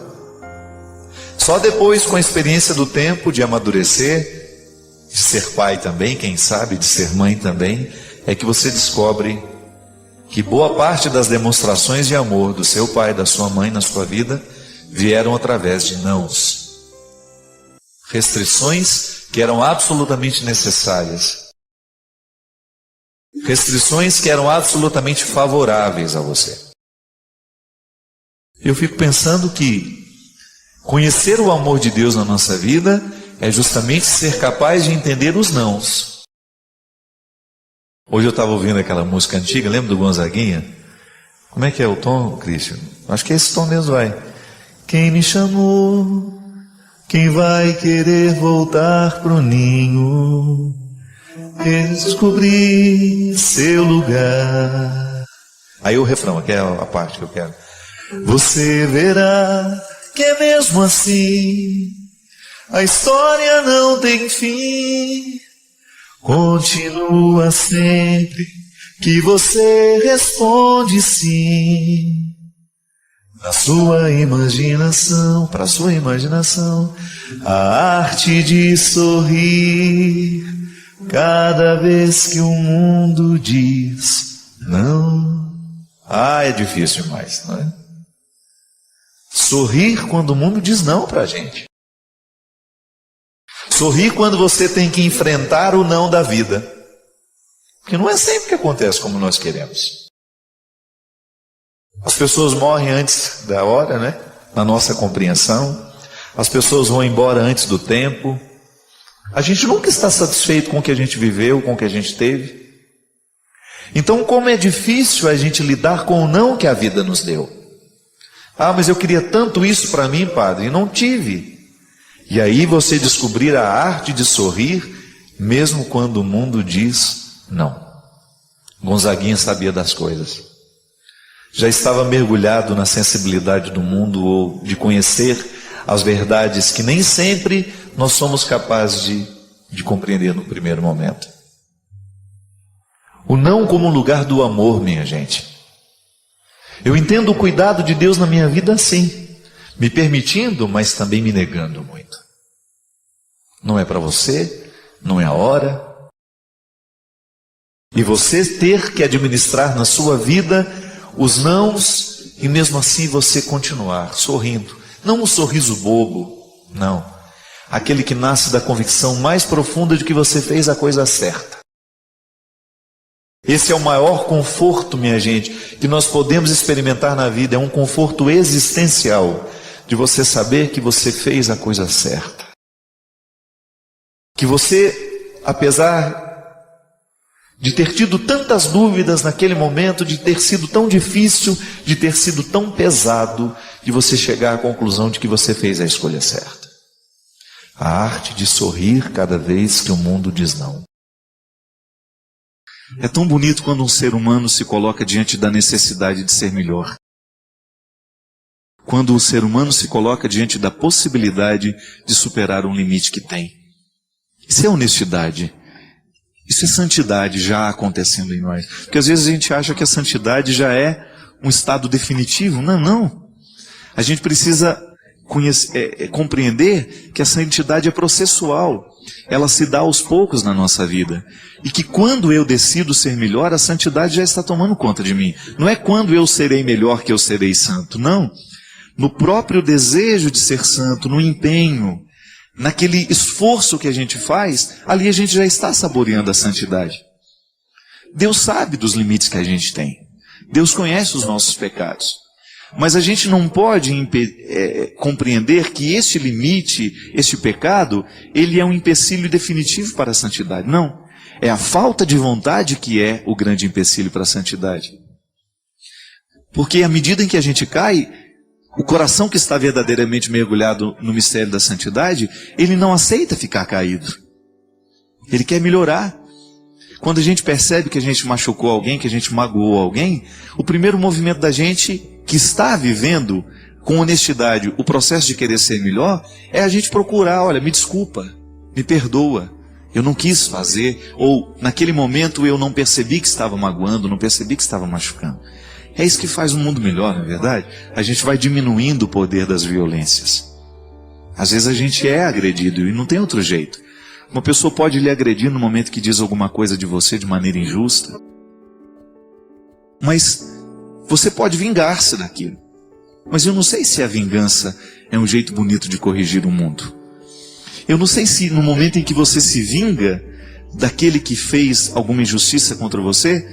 Só depois, com a experiência do tempo, de amadurecer, de ser pai também, quem sabe, de ser mãe também, é que você descobre que boa parte das demonstrações de amor do seu pai e da sua mãe na sua vida vieram através de nãos. Restrições que eram absolutamente necessárias. Restrições que eram absolutamente favoráveis a você. Eu fico pensando que conhecer o amor de Deus na nossa vida é justamente ser capaz de entender os nãos. Hoje eu estava ouvindo aquela música antiga, lembra do Gonzaguinha? Como é que é o tom, Cristian? Acho que é esse tom mesmo, vai. Quem me chamou, quem vai querer voltar pro ninho? Descobrir seu lugar. Aí o refrão, aqui é a parte que eu quero. Você verá que é mesmo assim, a história não tem fim. Continua sempre que você responde sim. Na sua imaginação, para sua imaginação, a arte de sorrir cada vez que o mundo diz não. Ah, é difícil demais, não é? Sorrir quando o mundo diz não para a gente. Sorrir quando você tem que enfrentar o não da vida. Porque não é sempre que acontece como nós queremos. As pessoas morrem antes da hora, né? Na nossa compreensão. As pessoas vão embora antes do tempo. A gente nunca está satisfeito com o que a gente viveu, com o que a gente teve. Então, como é difícil a gente lidar com o não que a vida nos deu. Ah, mas eu queria tanto isso para mim, padre, e não tive. E aí você descobrir a arte de sorrir, mesmo quando o mundo diz não. Gonzaguinha sabia das coisas. Já estava mergulhado na sensibilidade do mundo, ou de conhecer as verdades que nem sempre nós somos capazes de compreender no primeiro momento. O não como lugar do amor, minha gente. Eu entendo o cuidado de Deus na minha vida assim, me permitindo, mas também me negando muito. Não é para você, não é a hora. E você ter que administrar na sua vida os nãos E mesmo assim você continuar sorrindo. Não um sorriso bobo, não. Aquele que nasce da convicção mais profunda de que você fez a coisa certa. Esse é o maior conforto, minha gente, que nós podemos experimentar na vida. É um conforto existencial de você saber que você fez a coisa certa. Que você, apesar de ter tido tantas dúvidas naquele momento, de ter sido tão difícil, de ter sido tão pesado, de você chegar à conclusão de que você fez a escolha certa. A arte de sorrir cada vez que o mundo diz não. É tão bonito quando um ser humano se coloca diante da necessidade de ser melhor. Quando o ser humano se coloca diante da possibilidade de superar um limite que tem. Isso é honestidade. Isso é santidade já acontecendo em nós. Porque às vezes a gente acha que a santidade já é um estado definitivo. Não, não. A gente precisa compreender que a santidade é processual. Ela se dá aos poucos na nossa vida. E que quando eu decido ser melhor, a santidade já está tomando conta de mim. Não é quando eu serei melhor que eu serei santo. Não. No próprio desejo de ser santo, no empenho, naquele esforço que a gente faz, ali a gente já está saboreando a santidade. Deus sabe dos limites que a gente tem. Deus conhece os nossos pecados. Mas a gente não pode compreender que este limite, este pecado, ele é um empecilho definitivo para a santidade. Não. É a falta de vontade que é o grande empecilho para a santidade. Porque à medida em que a gente cai, o coração que está verdadeiramente mergulhado no mistério da santidade, ele não aceita ficar caído. Ele quer melhorar. Quando a gente percebe que a gente machucou alguém, que a gente magoou alguém, o primeiro movimento da gente que está vivendo com honestidade o processo de querer ser melhor, é a gente procurar, olha, me desculpa, me perdoa, eu não quis fazer, ou naquele momento eu não percebi que estava magoando, não percebi que estava machucando. É isso que faz um mundo melhor, não é verdade? A gente vai diminuindo o poder das violências. Às vezes a gente é agredido e não tem outro jeito. Uma pessoa pode lhe agredir no momento que diz alguma coisa de você de maneira injusta. Mas você pode vingar-se daquilo. Mas eu não sei se a vingança é um jeito bonito de corrigir o mundo. Eu não sei se no momento em que você se vinga daquele que fez alguma injustiça contra você,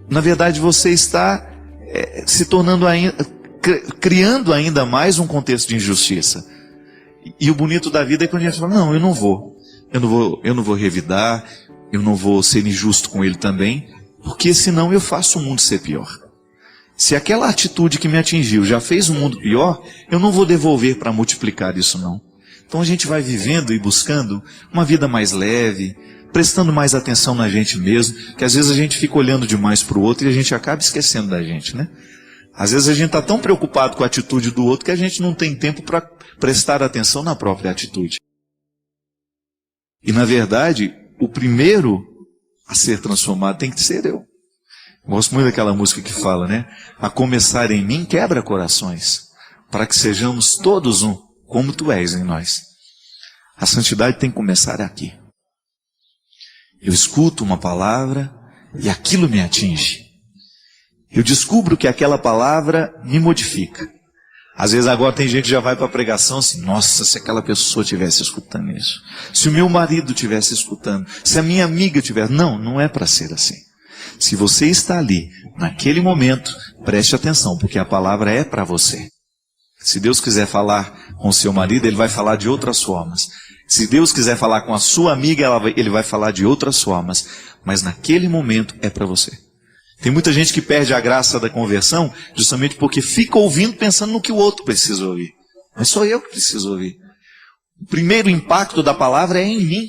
na verdade você está se tornando criando ainda mais um contexto de injustiça. E o bonito da vida é quando a gente fala, não, eu não vou revidar, eu não vou ser injusto com ele também, porque senão eu faço o mundo ser pior. Se aquela atitude que me atingiu já fez o mundo pior, eu não vou devolver para multiplicar isso não. Então a gente vai vivendo e buscando uma vida mais leve, prestando mais atenção na gente mesmo, que às vezes a gente fica olhando demais para o outro e a gente acaba esquecendo da gente, né? Às vezes a gente está tão preocupado com a atitude do outro que a gente não tem tempo para prestar atenção na própria atitude. E na verdade, o primeiro a ser transformado tem que ser eu. Gosto muito daquela música que fala, né? A começar em mim quebra corações, para que sejamos todos um, como tu és em nós. A santidade tem que começar aqui. Eu escuto uma palavra e aquilo me atinge. Eu descubro que aquela palavra me modifica. Às vezes agora tem gente que já vai para a pregação assim, nossa, se aquela pessoa estivesse escutando isso. Se o meu marido estivesse escutando. Se a minha amiga estivesse. Não, não é para ser assim. Se você está ali, naquele momento, preste atenção, porque a palavra é para você. Se Deus quiser falar com o seu marido, Ele vai falar de outras formas. Se Deus quiser falar com a sua amiga, Ele vai falar de outras formas. Mas naquele momento é para você. Tem muita gente que perde a graça da conversão justamente porque fica ouvindo pensando no que o outro precisa ouvir. Não é só eu que preciso ouvir. O primeiro impacto da palavra é em mim.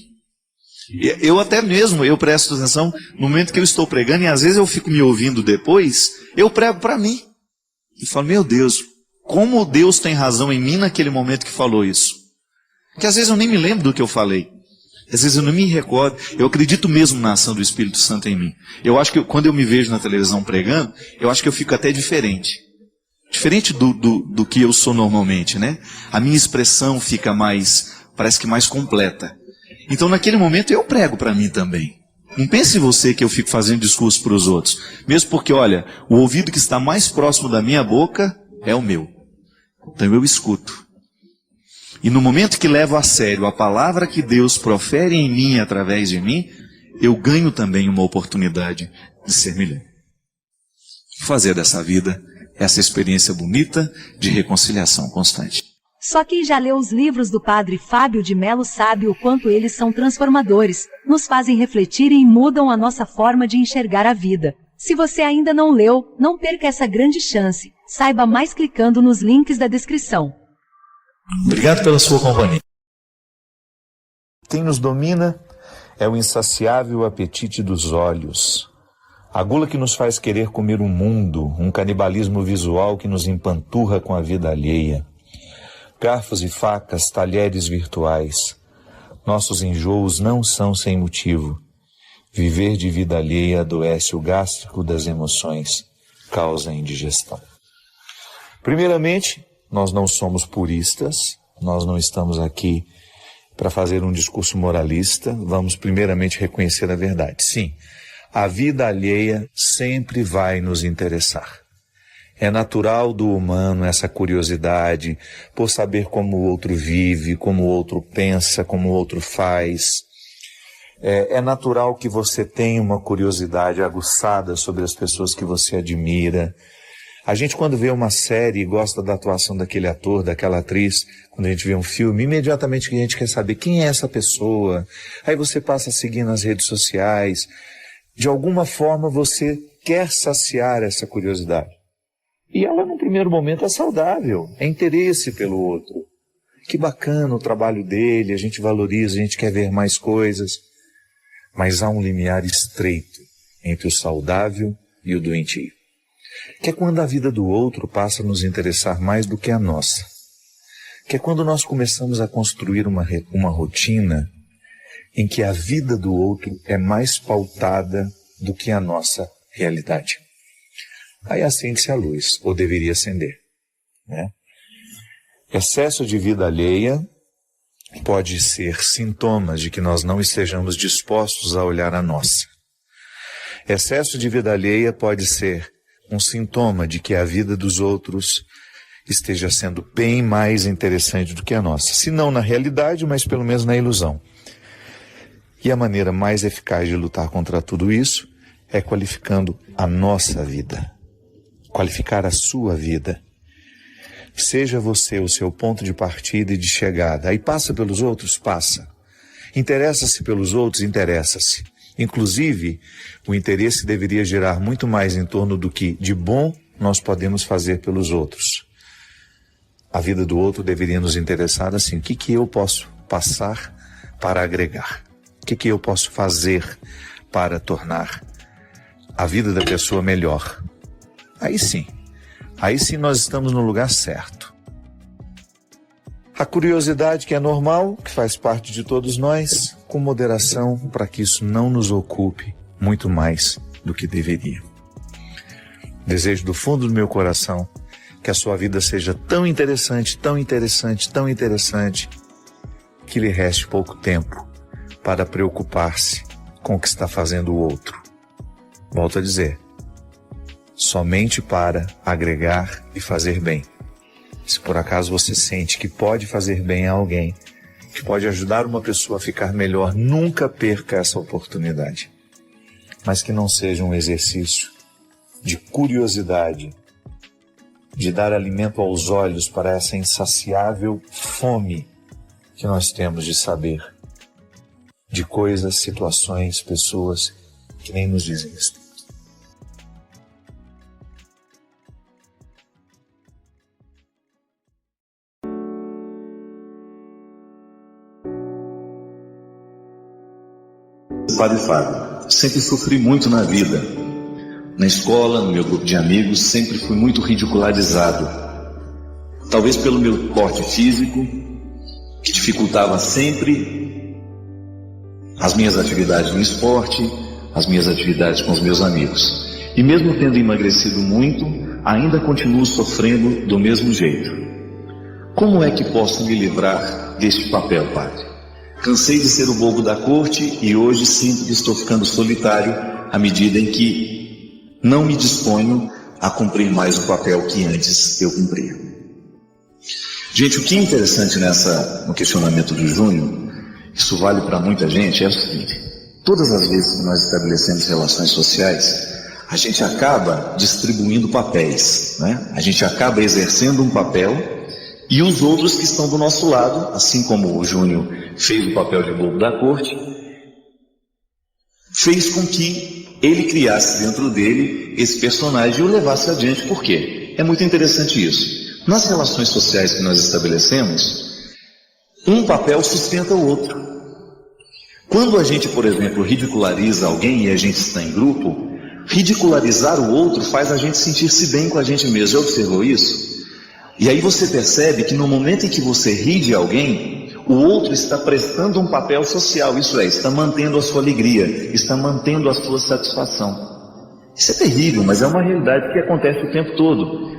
Eu até mesmo, eu presto atenção no momento que eu estou pregando e às vezes eu fico me ouvindo depois, eu prego para mim. E falo, meu Deus, como Deus tem razão em mim naquele momento que falou isso. Porque às vezes eu nem me lembro do que eu falei. Às vezes eu não me recordo. Eu acredito mesmo na ação do Espírito Santo em mim. Eu acho que quando eu me vejo na televisão pregando, eu acho que eu fico até diferente. Diferente do que eu sou normalmente, né? A minha expressão fica mais, parece que mais completa. Então naquele momento eu prego para mim também. Não pense você que eu fico fazendo discurso para os outros. Mesmo porque, olha, o ouvido que está mais próximo da minha boca é o meu. Então eu escuto. E no momento que levo a sério a palavra que Deus profere em mim através de mim, eu ganho também uma oportunidade de ser melhor. Fazer dessa vida essa experiência bonita de reconciliação constante. Só quem já leu os livros do Padre Fábio de Mello sabe o quanto eles são transformadores, nos fazem refletir e mudam a nossa forma de enxergar a vida. Se você ainda não leu, não perca essa grande chance. Saiba mais clicando nos links da descrição. Obrigado pela sua companhia. Quem nos domina é o insaciável apetite dos olhos. A gula que nos faz querer comer o mundo, um canibalismo visual que nos empanturra com a vida alheia. Garfos e facas, talheres virtuais. Nossos enjoos não são sem motivo. Viver de vida alheia adoece o gástrico das emoções, causa indigestão. Primeiramente, nós não somos puristas, nós não estamos aqui para fazer um discurso moralista, vamos primeiramente reconhecer a verdade. Sim, a vida alheia sempre vai nos interessar. É natural do humano essa curiosidade por saber como o outro vive, como o outro pensa, como o outro faz. É natural que você tenha uma curiosidade aguçada sobre as pessoas que você admira. A gente, quando vê uma série e gosta da atuação daquele ator, daquela atriz, quando a gente vê um filme, imediatamente a gente quer saber quem é essa pessoa. Aí você passa a seguir nas redes sociais. De alguma forma você quer saciar essa curiosidade. E ela, no primeiro momento, é saudável, é interesse pelo outro. Que bacana o trabalho dele, a gente valoriza, a gente quer ver mais coisas. Mas há um limiar estreito entre o saudável e o doentio. Que é quando a vida do outro passa a nos interessar mais do que a nossa. Que é quando nós começamos a construir uma rotina em que a vida do outro é mais pautada do que a nossa realidade. Aí acende-se a luz, ou deveria acender, né? Excesso de vida alheia pode ser sintomas de que nós não estejamos dispostos a olhar a nossa. Excesso de vida alheia pode ser um sintoma de que a vida dos outros esteja sendo bem mais interessante do que a nossa. Se não na realidade, mas pelo menos na ilusão. E a maneira mais eficaz de lutar contra tudo isso é qualificando a nossa vida. Qualificar a sua vida. Seja você o seu ponto de partida e de chegada. Aí passa pelos outros? Passa. Interessa-se pelos outros? Interessa-se. Inclusive, o interesse deveria girar muito mais em torno do que de bom nós podemos fazer pelos outros. A vida do outro deveria nos interessar assim. O que eu posso passar para agregar? O que eu posso fazer para tornar a vida da pessoa melhor? Aí sim nós estamos no lugar certo. A curiosidade que é normal, que faz parte de todos nós, com moderação para que isso não nos ocupe muito mais do que deveria. Desejo do fundo do meu coração que a sua vida seja tão interessante, tão interessante, tão interessante, que lhe reste pouco tempo para preocupar-se com o que está fazendo o outro. Volto a dizer, somente para agregar e fazer bem. Se por acaso você sente que pode fazer bem a alguém, que pode ajudar uma pessoa a ficar melhor, nunca perca essa oportunidade. Mas que não seja um exercício de curiosidade, de dar alimento aos olhos para essa insaciável fome que nós temos de saber de coisas, situações, pessoas que nem nos dizem respeito. Padre Fábio, sempre sofri muito na vida. Na escola, no meu grupo de amigos, sempre fui muito ridicularizado. Talvez pelo meu porte físico, que dificultava sempre as minhas atividades no esporte, as minhas atividades com os meus amigos. E mesmo tendo emagrecido muito, ainda continuo sofrendo do mesmo jeito. Como é que posso me livrar deste papel, Padre? Cansei de ser o bobo da corte e hoje sinto que estou ficando solitário à medida em que não me disponho a cumprir mais o papel que antes eu cumpria. Gente, o que é interessante no questionamento do Júnior, isso vale para muita gente, é o seguinte: todas as vezes que nós estabelecemos relações sociais, a gente acaba distribuindo papéis, né? A gente acaba exercendo um papel e os outros que estão do nosso lado, assim como o Júnior fez o papel de bobo da corte, fez com que ele criasse dentro dele esse personagem e o levasse adiante. Por quê? É muito interessante isso. Nas relações sociais que nós estabelecemos, um papel sustenta o outro. Quando a gente, por exemplo, ridiculariza alguém e a gente está em grupo, ridicularizar o outro faz a gente sentir-se bem com a gente mesmo. Já observou isso? E aí você percebe que no momento em que você ri de alguém, o outro está prestando um papel social, isso é, está mantendo a sua alegria, está mantendo a sua satisfação. Isso é terrível, mas é uma realidade que acontece o tempo todo.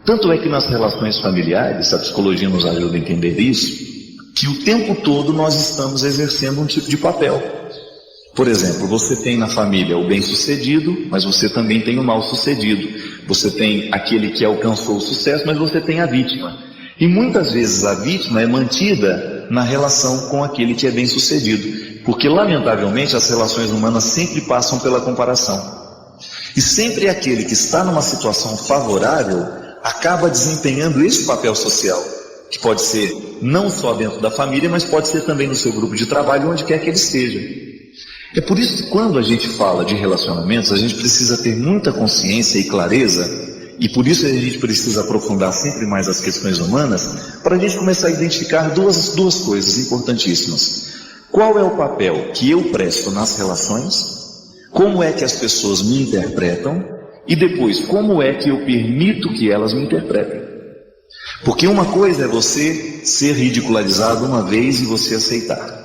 Tanto é que nas relações familiares, a psicologia nos ajuda a entender isso, que o tempo todo nós estamos exercendo um tipo de papel. Por exemplo, você tem na família o bem-sucedido, mas você também tem o mal-sucedido. Você tem aquele que alcançou o sucesso, mas você tem a vítima. E muitas vezes a vítima é mantida na relação com aquele que é bem-sucedido. Porque, lamentavelmente, as relações humanas sempre passam pela comparação. E sempre aquele que está numa situação favorável acaba desempenhando esse papel social, que pode ser não só dentro da família, mas pode ser também no seu grupo de trabalho, onde quer que ele esteja. É por isso que quando a gente fala de relacionamentos, a gente precisa ter muita consciência e clareza, e por isso a gente precisa aprofundar sempre mais as questões humanas, para a gente começar a identificar duas coisas importantíssimas. Qual é o papel que eu presto nas relações? Como é que as pessoas me interpretam? E depois, como é que eu permito que elas me interpretem? Porque uma coisa é você ser ridicularizado uma vez e você aceitar.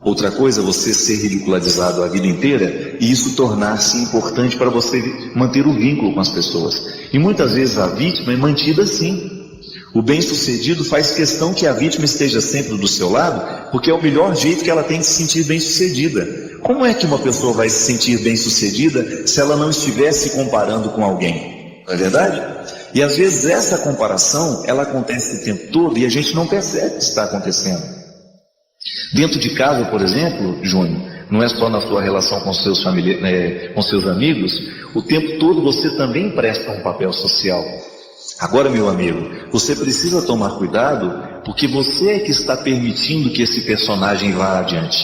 Outra coisa é você ser ridicularizado a vida inteira e isso tornar-se importante para você manter o vínculo com as pessoas. E muitas vezes a vítima é mantida assim. O bem-sucedido faz questão que a vítima esteja sempre do seu lado, porque é o melhor jeito que ela tem de se sentir bem-sucedida. Como é que uma pessoa vai se sentir bem-sucedida se ela não estiver se comparando com alguém? Não é verdade? E às vezes essa comparação, ela acontece o tempo todo e a gente não percebe que está acontecendo. Dentro de casa, por exemplo, Júnior, não é só na sua relação com seus familiares, com seus amigos, o tempo todo você também presta um papel social. Agora, meu amigo, você precisa tomar cuidado, porque você é que está permitindo que esse personagem vá adiante.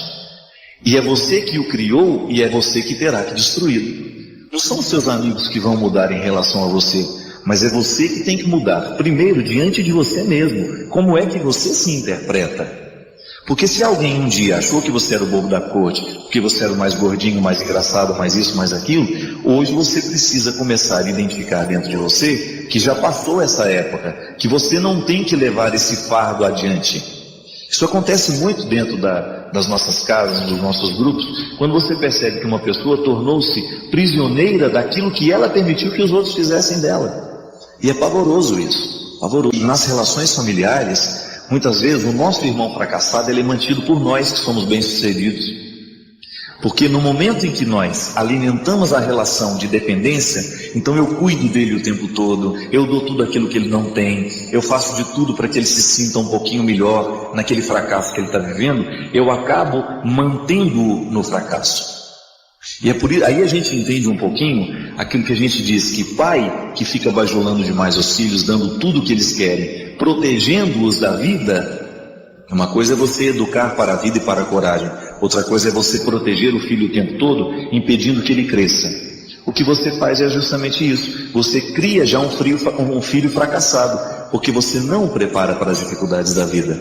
E é você que o criou e é você que terá que destruí-lo. Não são os seus amigos que vão mudar em relação a você, mas é você que tem que mudar, primeiro, diante de você mesmo. Como é que você se interpreta? Porque se alguém um dia achou que você era o bobo da corte, que você era o mais gordinho, mais engraçado, mais isso, mais aquilo, hoje você precisa começar a identificar dentro de você que já passou essa época, que você não tem que levar esse fardo adiante. Isso acontece muito dentro das nossas casas, dos nossos grupos, quando você percebe que uma pessoa tornou-se prisioneira daquilo que ela permitiu que os outros fizessem dela. E é pavoroso isso, pavoroso. E nas relações familiares, muitas vezes o nosso irmão fracassado ele é mantido por nós que somos bem-sucedidos. Porque no momento em que nós alimentamos a relação de dependência, então eu cuido dele o tempo todo, eu dou tudo aquilo que ele não tem, eu faço de tudo para que ele se sinta um pouquinho melhor naquele fracasso que ele está vivendo, eu acabo mantendo-o no fracasso. E é por isso, aí a gente entende um pouquinho aquilo que a gente diz, que pai que fica bajulando demais os filhos, dando tudo o que eles querem, protegendo-os da vida. Uma coisa é você educar para a vida e para a coragem, outra coisa é você proteger o filho o tempo todo, impedindo que ele cresça. O que você faz é justamente isso, você cria já um filho fracassado, porque você não o prepara para as dificuldades da vida.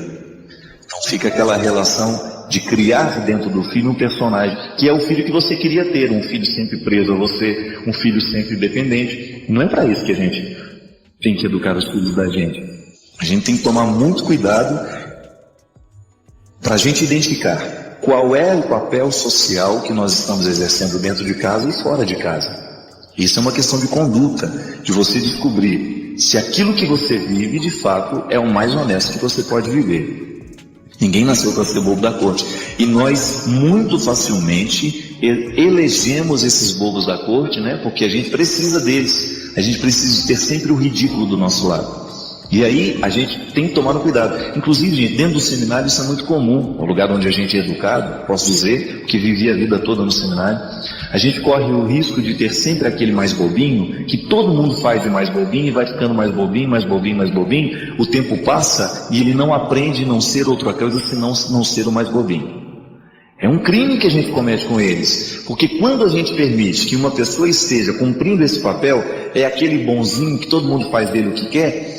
Então fica aquela relação de criar dentro do filho um personagem, que é o filho que você queria ter, um filho sempre preso a você, um filho sempre dependente. Não é para isso que a gente tem que educar os filhos da gente. A gente tem que tomar muito cuidado para a gente identificar qual é o papel social que nós estamos exercendo dentro de casa e fora de casa. Isso é uma questão de conduta, de você descobrir se aquilo que você vive de fato é o mais honesto que você pode viver. Ninguém nasceu para ser bobo da corte. E nós, muito facilmente, elegemos esses bobos da corte, né? Porque a gente precisa deles. A gente precisa ter sempre o ridículo do nosso lado. E aí, a gente tem que tomar cuidado. Inclusive, gente, dentro do seminário isso é muito comum. O lugar onde a gente é educado, posso dizer, que vivi a vida toda no seminário. A gente corre o risco de ter sempre aquele mais bobinho, que todo mundo faz de mais bobinho, e vai ficando mais bobinho, mais bobinho, mais bobinho. O tempo passa e ele não aprende a não ser outra coisa, senão não ser o mais bobinho. É um crime que a gente comete com eles, porque quando a gente permite que uma pessoa esteja cumprindo esse papel, é aquele bonzinho que todo mundo faz dele o que quer,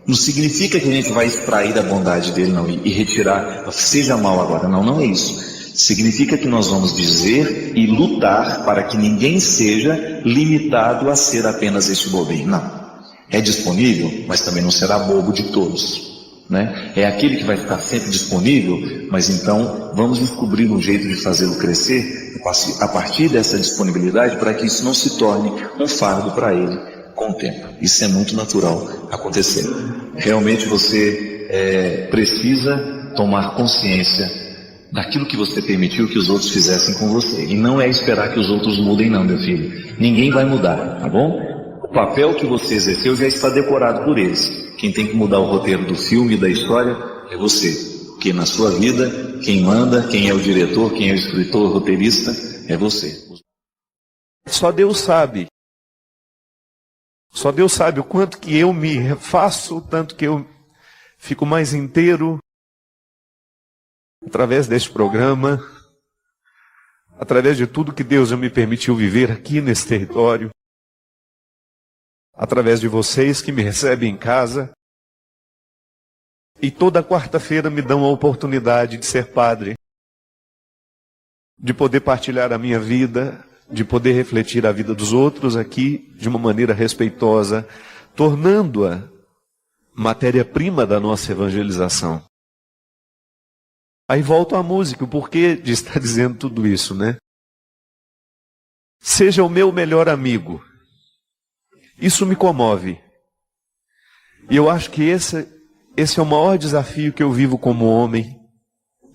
não significa que a gente vai extrair a bondade dele, não, e retirar, seja mal agora, não é isso. Significa que nós vamos dizer e lutar para que ninguém seja limitado a ser apenas este bobinho. Não, é disponível, mas também não será bobo de todos, né? É aquele que vai ficar sempre disponível, mas então vamos descobrir um jeito de fazê-lo crescer a partir dessa disponibilidade, para que isso não se torne um fardo para ele com o tempo. Isso é muito natural acontecer. Realmente você precisa tomar consciência daquilo que você permitiu que os outros fizessem com você. E não é esperar que os outros mudem não, meu filho. Ninguém vai mudar, tá bom? O papel que você exerceu já está decorado por eles. Quem tem que mudar o roteiro do filme, da história, é você. Porque na sua vida, quem manda, quem é o diretor, quem é o escritor, o roteirista, é você. Só Deus sabe. Só Deus sabe o quanto que eu me refaço, o tanto que eu fico mais inteiro através deste programa, através de tudo que Deus já me permitiu viver aqui nesse território, através de vocês que me recebem em casa, e toda quarta-feira me dão a oportunidade de ser padre, de poder partilhar a minha vida, de poder refletir a vida dos outros aqui de uma maneira respeitosa, tornando-a matéria-prima da nossa evangelização. Aí volto à música, o porquê de estar dizendo tudo isso, né? Seja o meu melhor amigo. Isso me comove. E eu acho que esse é o maior desafio que eu vivo como homem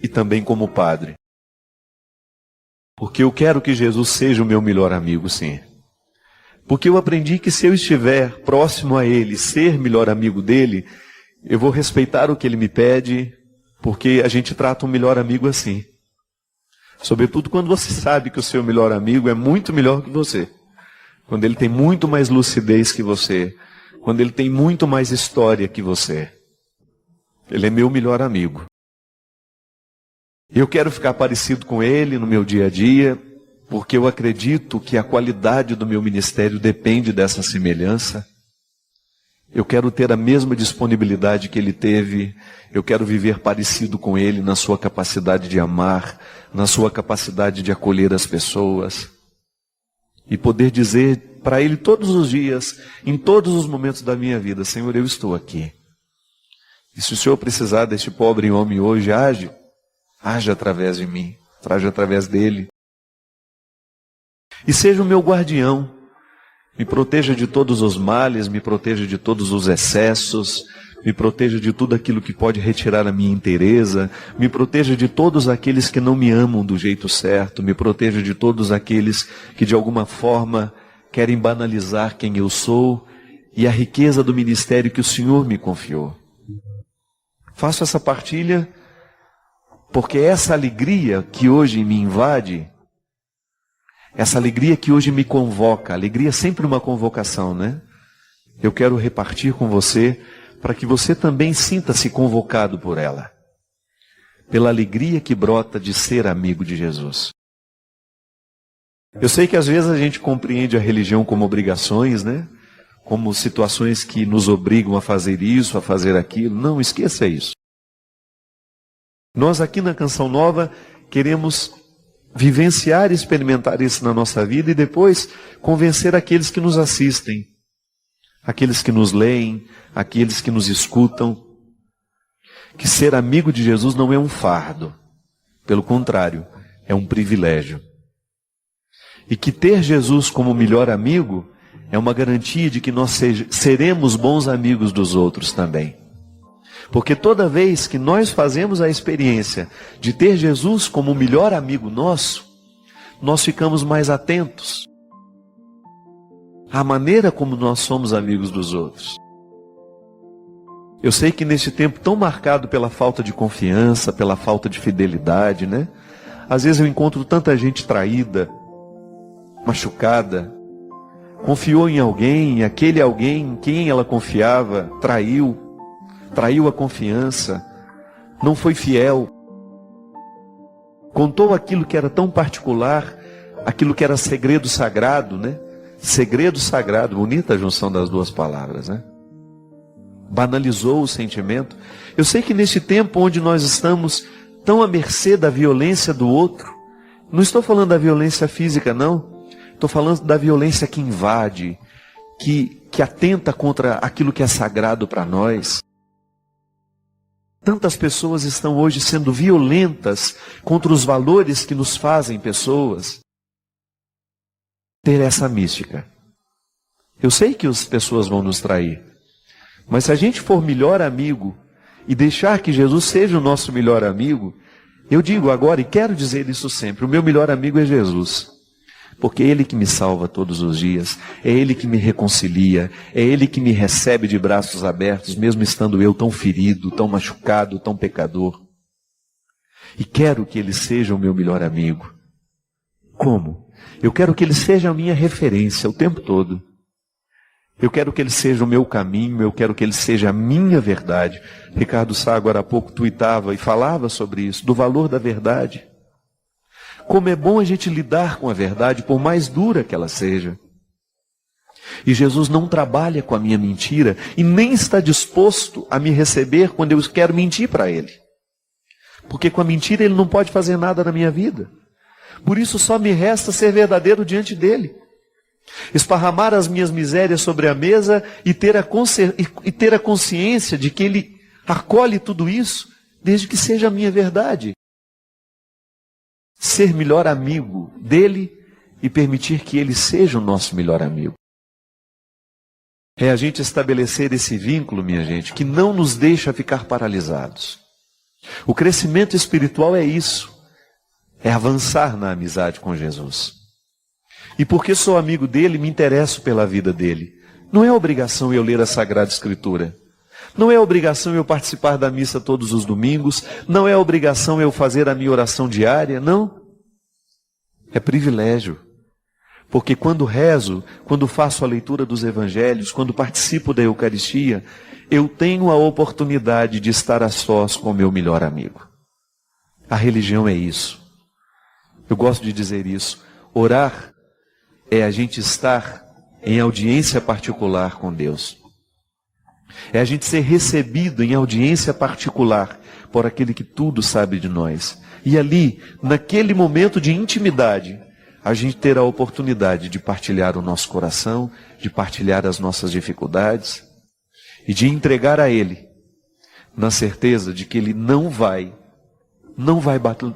e também como padre. Porque eu quero que Jesus seja o meu melhor amigo, sim. Porque eu aprendi que se eu estiver próximo a Ele, ser melhor amigo dEle, eu vou respeitar o que Ele me pede, porque a gente trata um melhor amigo assim. Sobretudo quando você sabe que o seu melhor amigo é muito melhor que você. Quando ele tem muito mais lucidez que você. Quando ele tem muito mais história que você. Ele é meu melhor amigo. Eu quero ficar parecido com ele no meu dia a dia, porque eu acredito que a qualidade do meu ministério depende dessa semelhança. Eu quero ter a mesma disponibilidade que ele teve, eu quero viver parecido com ele na sua capacidade de amar, na sua capacidade de acolher as pessoas. E poder dizer para ele todos os dias, em todos os momentos da minha vida, Senhor, eu estou aqui. E se o Senhor precisar deste pobre homem hoje, age através de mim, age através dele. E seja o meu guardião, me proteja de todos os males, me proteja de todos os excessos, me proteja de tudo aquilo que pode retirar a minha inteireza, me proteja de todos aqueles que não me amam do jeito certo, me proteja de todos aqueles que de alguma forma querem banalizar quem eu sou e a riqueza do ministério que o Senhor me confiou. Faço essa partilha porque essa alegria que hoje me invade, essa alegria que hoje me convoca, alegria é sempre uma convocação, né? Eu quero repartir com você para que você também sinta-se convocado por ela. Pela alegria que brota de ser amigo de Jesus. Eu sei que às vezes a gente compreende a religião como obrigações, né? Como situações que nos obrigam a fazer isso, a fazer aquilo. Não, esqueça isso. Nós aqui na Canção Nova queremos vivenciar e experimentar isso na nossa vida e depois convencer aqueles que nos assistem, aqueles que nos leem, aqueles que nos escutam, que ser amigo de Jesus não é um fardo, pelo contrário, é um privilégio. E que ter Jesus como melhor amigo é uma garantia de que nós seremos bons amigos dos outros também. Porque toda vez que nós fazemos a experiência de ter Jesus como o melhor amigo nosso, nós ficamos mais atentos à maneira como nós somos amigos dos outros. Eu sei que neste tempo tão marcado pela falta de confiança, pela falta de fidelidade, né? Às vezes eu encontro tanta gente traída, machucada, confiou em alguém, e aquele alguém em quem ela confiava traiu a confiança, não foi fiel, contou aquilo que era tão particular, aquilo que era segredo sagrado, né? Segredo sagrado, bonita a junção das duas palavras, né? Banalizou o sentimento. Eu sei que neste tempo onde nós estamos tão à mercê da violência do outro, não estou falando da violência física, não. Estou falando da violência que invade, que atenta contra aquilo que é sagrado para nós. Tantas pessoas estão hoje sendo violentas contra os valores que nos fazem pessoas. Ter essa mística. Eu sei que as pessoas vão nos trair, mas se a gente for melhor amigo e deixar que Jesus seja o nosso melhor amigo, eu digo agora e quero dizer isso sempre, o meu melhor amigo é Jesus. Porque é Ele que me salva todos os dias, é Ele que me reconcilia, é Ele que me recebe de braços abertos, mesmo estando eu tão ferido, tão machucado, tão pecador. E quero que Ele seja o meu melhor amigo. Como? Eu quero que Ele seja a minha referência o tempo todo. Eu quero que Ele seja o meu caminho, eu quero que Ele seja a minha verdade. Ricardo Sá agora há pouco tuitava e falava sobre isso, do valor da verdade. Como é bom a gente lidar com a verdade, por mais dura que ela seja. E Jesus não trabalha com a minha mentira e nem está disposto a me receber quando eu quero mentir para Ele. Porque com a mentira Ele não pode fazer nada na minha vida. Por isso só me resta ser verdadeiro diante dEle. Esparramar as minhas misérias sobre a mesa e ter a consciência de que Ele acolhe tudo isso, desde que seja a minha verdade. Ser melhor amigo dEle e permitir que Ele seja o nosso melhor amigo. É a gente estabelecer esse vínculo, minha gente, que não nos deixa ficar paralisados. O crescimento espiritual é isso. É avançar na amizade com Jesus. E porque sou amigo dEle, me interesso pela vida dEle. Não é obrigação eu ler a Sagrada Escritura. Não é obrigação eu participar da missa todos os domingos. Não é obrigação eu fazer a minha oração diária. Não. É privilégio. Porque quando rezo, quando faço a leitura dos evangelhos, quando participo da Eucaristia, eu tenho a oportunidade de estar a sós com o meu melhor amigo. A religião é isso. Eu gosto de dizer isso. Orar é a gente estar em audiência particular com Deus. É a gente ser recebido em audiência particular por aquele que tudo sabe de nós. E ali, naquele momento de intimidade, a gente ter a oportunidade de partilhar o nosso coração, de partilhar as nossas dificuldades e de entregar a Ele, na certeza de que Ele não vai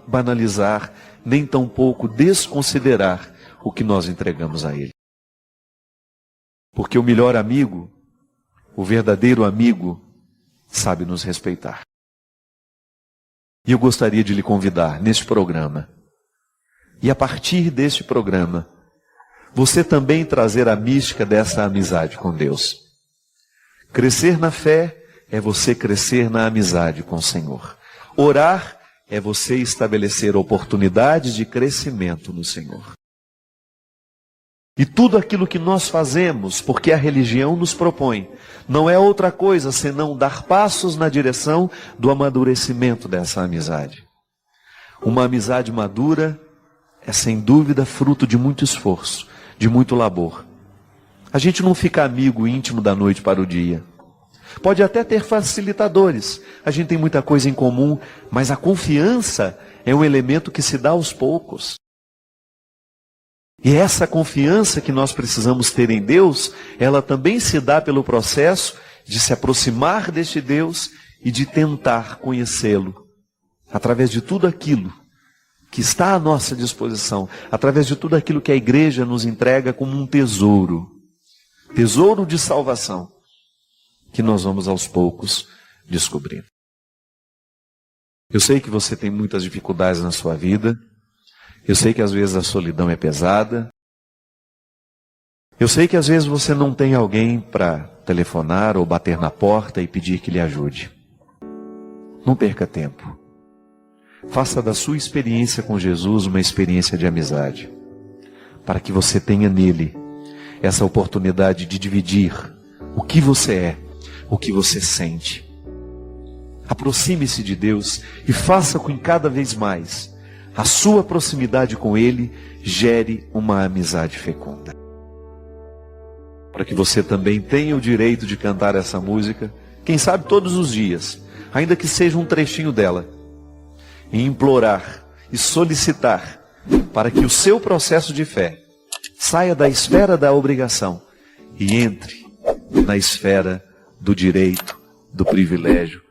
banalizar, nem tampouco desconsiderar o que nós entregamos a Ele. Porque o melhor amigo, o verdadeiro amigo, sabe nos respeitar. E eu gostaria de lhe convidar neste programa, e a partir deste programa, você também trazer a mística dessa amizade com Deus. Crescer na fé é você crescer na amizade com o Senhor. Orar é você estabelecer oportunidades de crescimento no Senhor. E tudo aquilo que nós fazemos, porque a religião nos propõe, não é outra coisa senão dar passos na direção do amadurecimento dessa amizade. Uma amizade madura é sem dúvida fruto de muito esforço, de muito labor. A gente não fica amigo íntimo da noite para o dia. Pode até ter facilitadores, a gente tem muita coisa em comum, mas a confiança é um elemento que se dá aos poucos. E essa confiança que nós precisamos ter em Deus, ela também se dá pelo processo de se aproximar deste Deus e de tentar conhecê-lo, através de tudo aquilo que está à nossa disposição, através de tudo aquilo que a igreja nos entrega como um tesouro de salvação, que nós vamos aos poucos descobrindo. Eu sei que você tem muitas dificuldades na sua vida. Eu sei que às vezes a solidão é pesada. Eu sei que às vezes você não tem alguém para telefonar ou bater na porta e pedir que lhe ajude. Não perca tempo. Faça da sua experiência com Jesus uma experiência de amizade, para que você tenha nele essa oportunidade de dividir o que você é, o que você sente. Aproxime-se de Deus e faça com que cada vez mais a sua proximidade com Ele gere uma amizade fecunda. Para que você também tenha o direito de cantar essa música, quem sabe todos os dias, ainda que seja um trechinho dela, e implorar e solicitar para que o seu processo de fé saia da esfera da obrigação e entre na esfera do direito, do privilégio,